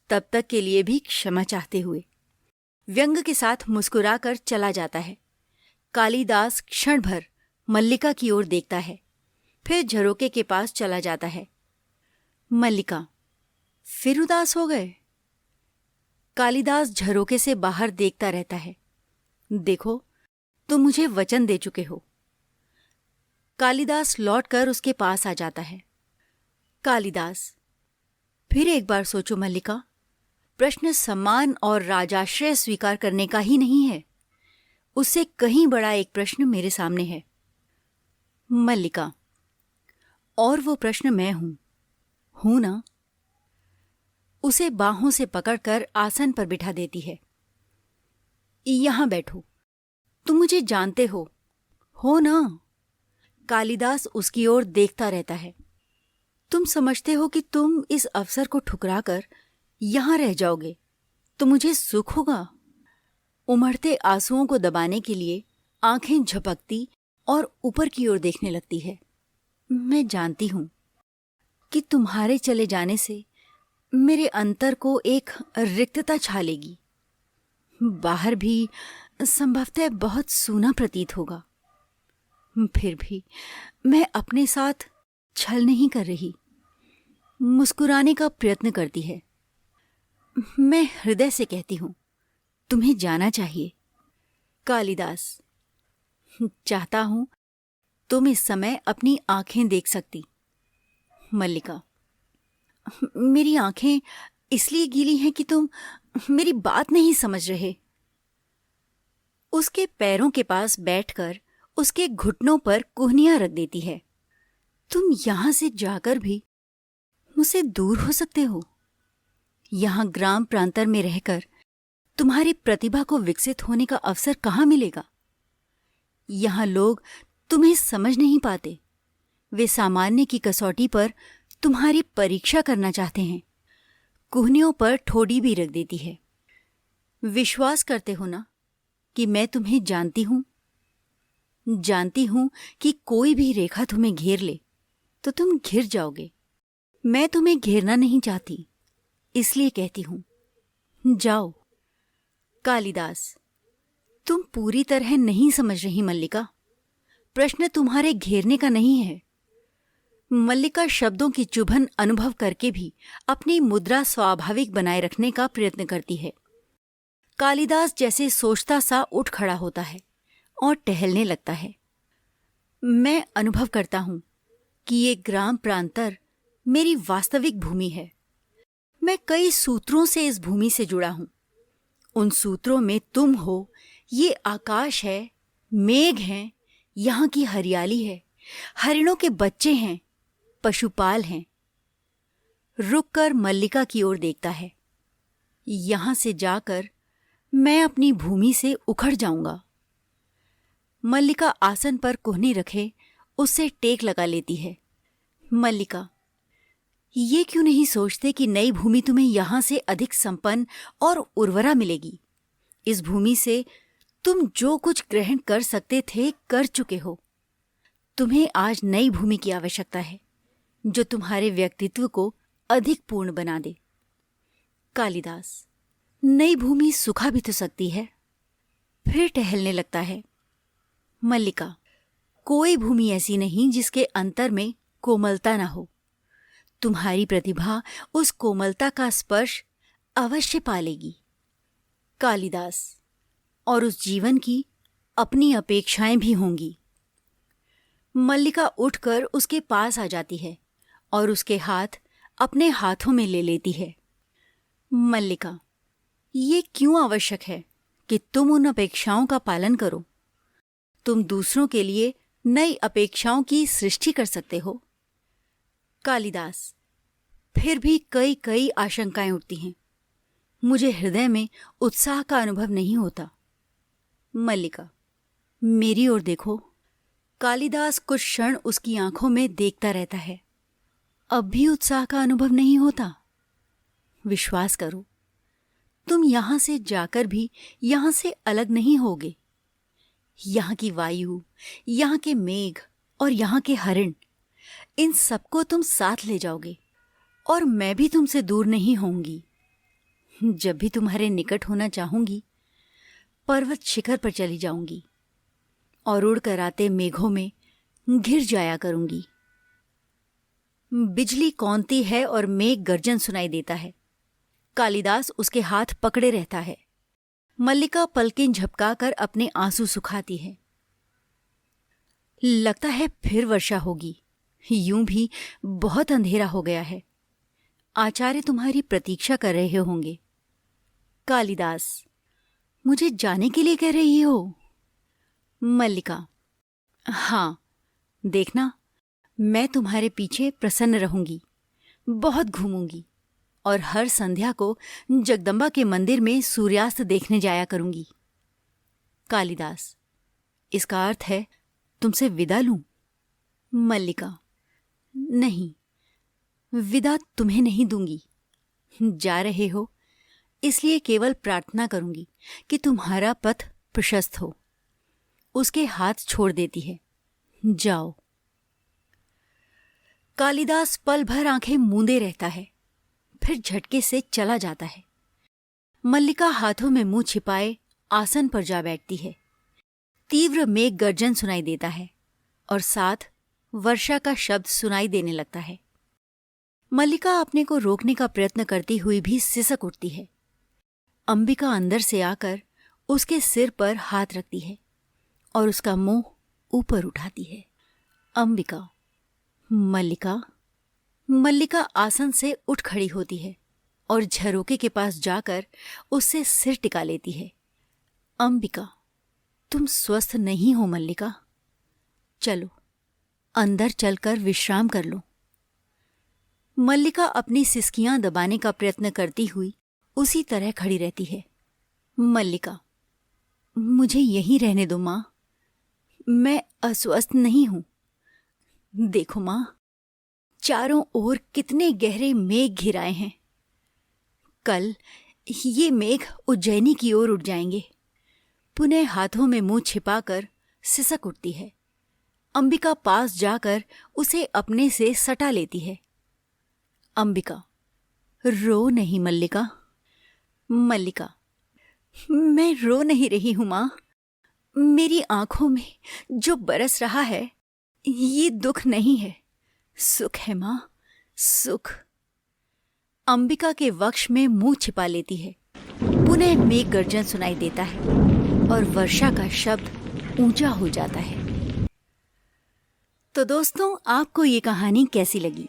तब तक के लिए भी क्षमा चाहते हुए व्यंग के साथ मुस्कुराकर चला जाता है। कालिदास क्षण भर मल्लिका की ओर देखता है, फिर झरोके के पास चला जाता है। मल्लिका, फिर उदास हो गए? कालिदास झरोके से बाहर देखता रहता है। देखो, तुम मुझे वचन दे चुके हो। कालिदास लौटकर उसके पास आ जाता है। कालिदास, फिर एक बार सोचो मल्लिका, प्रश्न सम्मान और राजाश्रय स्वीकार करने का ही नहीं है। उससे कहीं बड़ा एक प्रश्न मेरे सामने है। मल्लिका, और वो प्रश्न मैं हूं ना? उसे बाहों से पकड़कर आसन पर बिठा देती है। यहां बैठो, तुम मुझे जानते हो ना? कालिदास उसकी ओर देखता रहता है। तुम समझते हो कि तुम इस अवसर को ठुकराकर यहां रह जाओगे तो मुझे सुख होगा? उमड़ते आंसुओं को दबाने के लिए आंखें झपकती और ऊपर की ओर देखने लगती है। मैं जानती हूं कि तुम्हारे चले जाने से मेरे अंतर को एक रिक्तता छा लेगी। बाहर भी संभवतः बहुत सूना प्रतीत होगा। फिर भी मैं अपने साथ छल नहीं कर रही, मुस्कुराने का प्रयत्न करती है। मैं हृदय से कहती हूं, तुम्हें जाना चाहिए। कालिदास, चाहता हूं तुम इस समय अपनी आंखें देख सकती। मल्लिका, मेरी आंखें इसलिए गीली हैं कि तुम मेरी बात नहीं समझ रहे। उसके पैरों के पास बैठकर उसके घुटनों पर कुहनियां रख देती है। तुम यहां से जाकर भी मुझसे दूर हो सकते हो। यहां ग्राम प्रांतर में रहकर तुम्हारी प्रतिभा को विकसित होने का अवसर कहाँ मिलेगा? यहां लोग तुम्हें समझ नहीं पाते। वे सामान्य की कसौटी पर तुम्हारी परीक्षा करना चाहते हैं। कुहनियों पर ठोड़ी भी रख देती है। विश्वास करते हो ना कि मैं तुम्हें जानती हूं? जानती हूं कि कोई भी रेखा तुम्हें घेर ले तो तुम घिर जाओगे। मैं तुम्हें घेरना नहीं चाहती, इसलिए कहती हूं, जाओ। कालिदास, तुम पूरी तरह नहीं समझ रही मल्लिका। प्रश्न तुम्हारे घेरने का नहीं है। मल्लिका शब्दों की चुभन अनुभव करके भी अपनी मुद्रा स्वाभाविक बनाए रखने का प्रयत्न करती है। कालिदास जैसे सोचता सा उठ खड़ा होता है और टहलने लगता है। मैं अनुभव करता हूं कि ये ग्राम प्रांतर मेरी वास्तविक भूमि है। मैं कई सूत्रों से इस भूमि से जुड़ा हूं। उन सूत्रों में तुम हो, ये आकाश है, मेघ हैं, यहाँ की हरियाली है, हरिणों के बच्चे हैं, पशुपाल हैं। रुककर मल्लिका की ओर देखता है। यहां से जाकर मैं अपनी भूमि से उखड़ जाऊंगा। मल्लिका आसन पर कोहनी रखे उससे टेक लगा लेती है। मल्लिका, ये क्यों नहीं सोचते कि नई भूमि तुम्हें यहां से अधिक संपन्न और उर्वरा मिलेगी? इस भूमि से तुम जो कुछ ग्रहण कर सकते थे कर चुके हो। तुम्हें आज नई भूमि की आवश्यकता है जो तुम्हारे व्यक्तित्व को अधिक पूर्ण बना दे। कालिदास, नई भूमि सुखा भी तो सकती है। फिर टहलने लगता है। मल्लिका, कोई भूमि ऐसी नहीं जिसके अंतर में कोमलता न हो। तुम्हारी प्रतिभा उस कोमलता का स्पर्श अवश्य पालेगी। कालिदास, और उस जीवन की अपनी अपेक्षाएं भी होंगी। मल्लिका उठकर उसके पास आ जाती है और उसके हाथ अपने हाथों में ले लेती है। मल्लिका, ये क्यों आवश्यक है कि तुम उन अपेक्षाओं का पालन करो? तुम दूसरों के लिए नई अपेक्षाओं की सृष्टि कर सकते हो। कालिदास, फिर भी कई कई आशंकाएं उठती हैं। मुझे हृदय में उत्साह का अनुभव नहीं होता। मल्लिका, मेरी ओर देखो। कालिदास कुछ क्षण उसकी आंखों में देखता रहता है। अब भी उत्साह का अनुभव नहीं होता? विश्वास करो, तुम यहां से जाकर भी यहां से अलग नहीं होगे। यहां की वायु, यहां के मेघ और यहां के हरिण, इन सबको तुम साथ ले जाओगे और मैं भी तुमसे दूर नहीं होंगी। जब भी तुम्हारे निकट होना चाहूंगी, पर्वत शिखर पर चली जाऊंगी और उड़कर आते मेघों में घिर जाया करूंगी। बिजली कौनती है और मेघ गर्जन सुनाई देता है। कालिदास उसके हाथ पकड़े रहता है। मल्लिका पलकें झपकाकर अपने आंसू सुखाती है। लगता है फिर वर्षा होगी। यूं भी बहुत अंधेरा हो गया है। आचार्य तुम्हारी प्रतीक्षा कर रहे होंगे। कालिदास, मुझे जाने के लिए कह रही हो? मल्लिका, हाँ, देखना, मैं तुम्हारे पीछे प्रसन्न रहूंगी, बहुत घूमूंगी और हर संध्या को जगदम्बा के मंदिर में सूर्यास्त देखने जाया करूंगी। कालिदास, इसका अर्थ है तुमसे विदा लूं? मल्लिका, नहीं, विदा तुम्हें नहीं दूंगी। जा रहे हो इसलिए केवल प्रार्थना करूंगी कि तुम्हारा पथ प्रशस्त हो। उसके हाथ छोड़ देती है। जाओ। कालिदास पल भर आंखें मूंदे रहता है, फिर झटके से चला जाता है। मल्लिका हाथों में मुंह छिपाए आसन पर जा बैठती है। तीव्र मेघ गर्जन सुनाई देता है और साथ वर्षा का शब्द सुनाई देने लगता है। मल्लिका अपने को रोकने का प्रयत्न करती हुई भी सिसक उठती है। अंबिका अंदर से आकर उसके सिर पर हाथ रखती है और उसका मुंह ऊपर उठाती है। अंबिका, मल्लिका। मल्लिका आसन से उठ खड़ी होती है और झरोके के पास जाकर उससे सिर टिका लेती है। अंबिका, तुम स्वस्थ नहीं हो मल्लिका। चलो, अंदर चलकर विश्राम कर लो। मल्लिका अपनी सिसकियां दबाने का प्रयत्न करती हुई उसी तरह खड़ी रहती है। मल्लिका, मुझे यहीं रहने दो माँ, मैं अस्वस्थ नहीं हूं। देखो माँ, चारों ओर कितने गहरे मेघ घिराए हैं। कल ये मेघ उज्जैनी की ओर उठ जाएंगे। पुनः हाथों में मुंह छिपाकर सिसक उठती है। अंबिका पास जाकर उसे अपने से सटा लेती है। अंबिका, रो नहीं मल्लिका। मल्लिका, मैं रो नहीं रही हूं माँ। मेरी आंखों में जो बरस रहा है ये दुख नहीं है, सुख है माँ, सुख। अंबिका के वक्ष में मुंह छिपा लेती है। पुनः मेघ गर्जन सुनाई देता है और वर्षा का शब्द ऊंचा हो जाता है। तो दोस्तों, आपको ये कहानी कैसी लगी?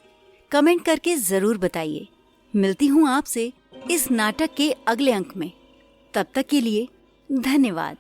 कमेंट करके जरूर बताइए। मिलती हूँ आपसे इस नाटक के अगले अंक में। तब तक के लिए धन्यवाद।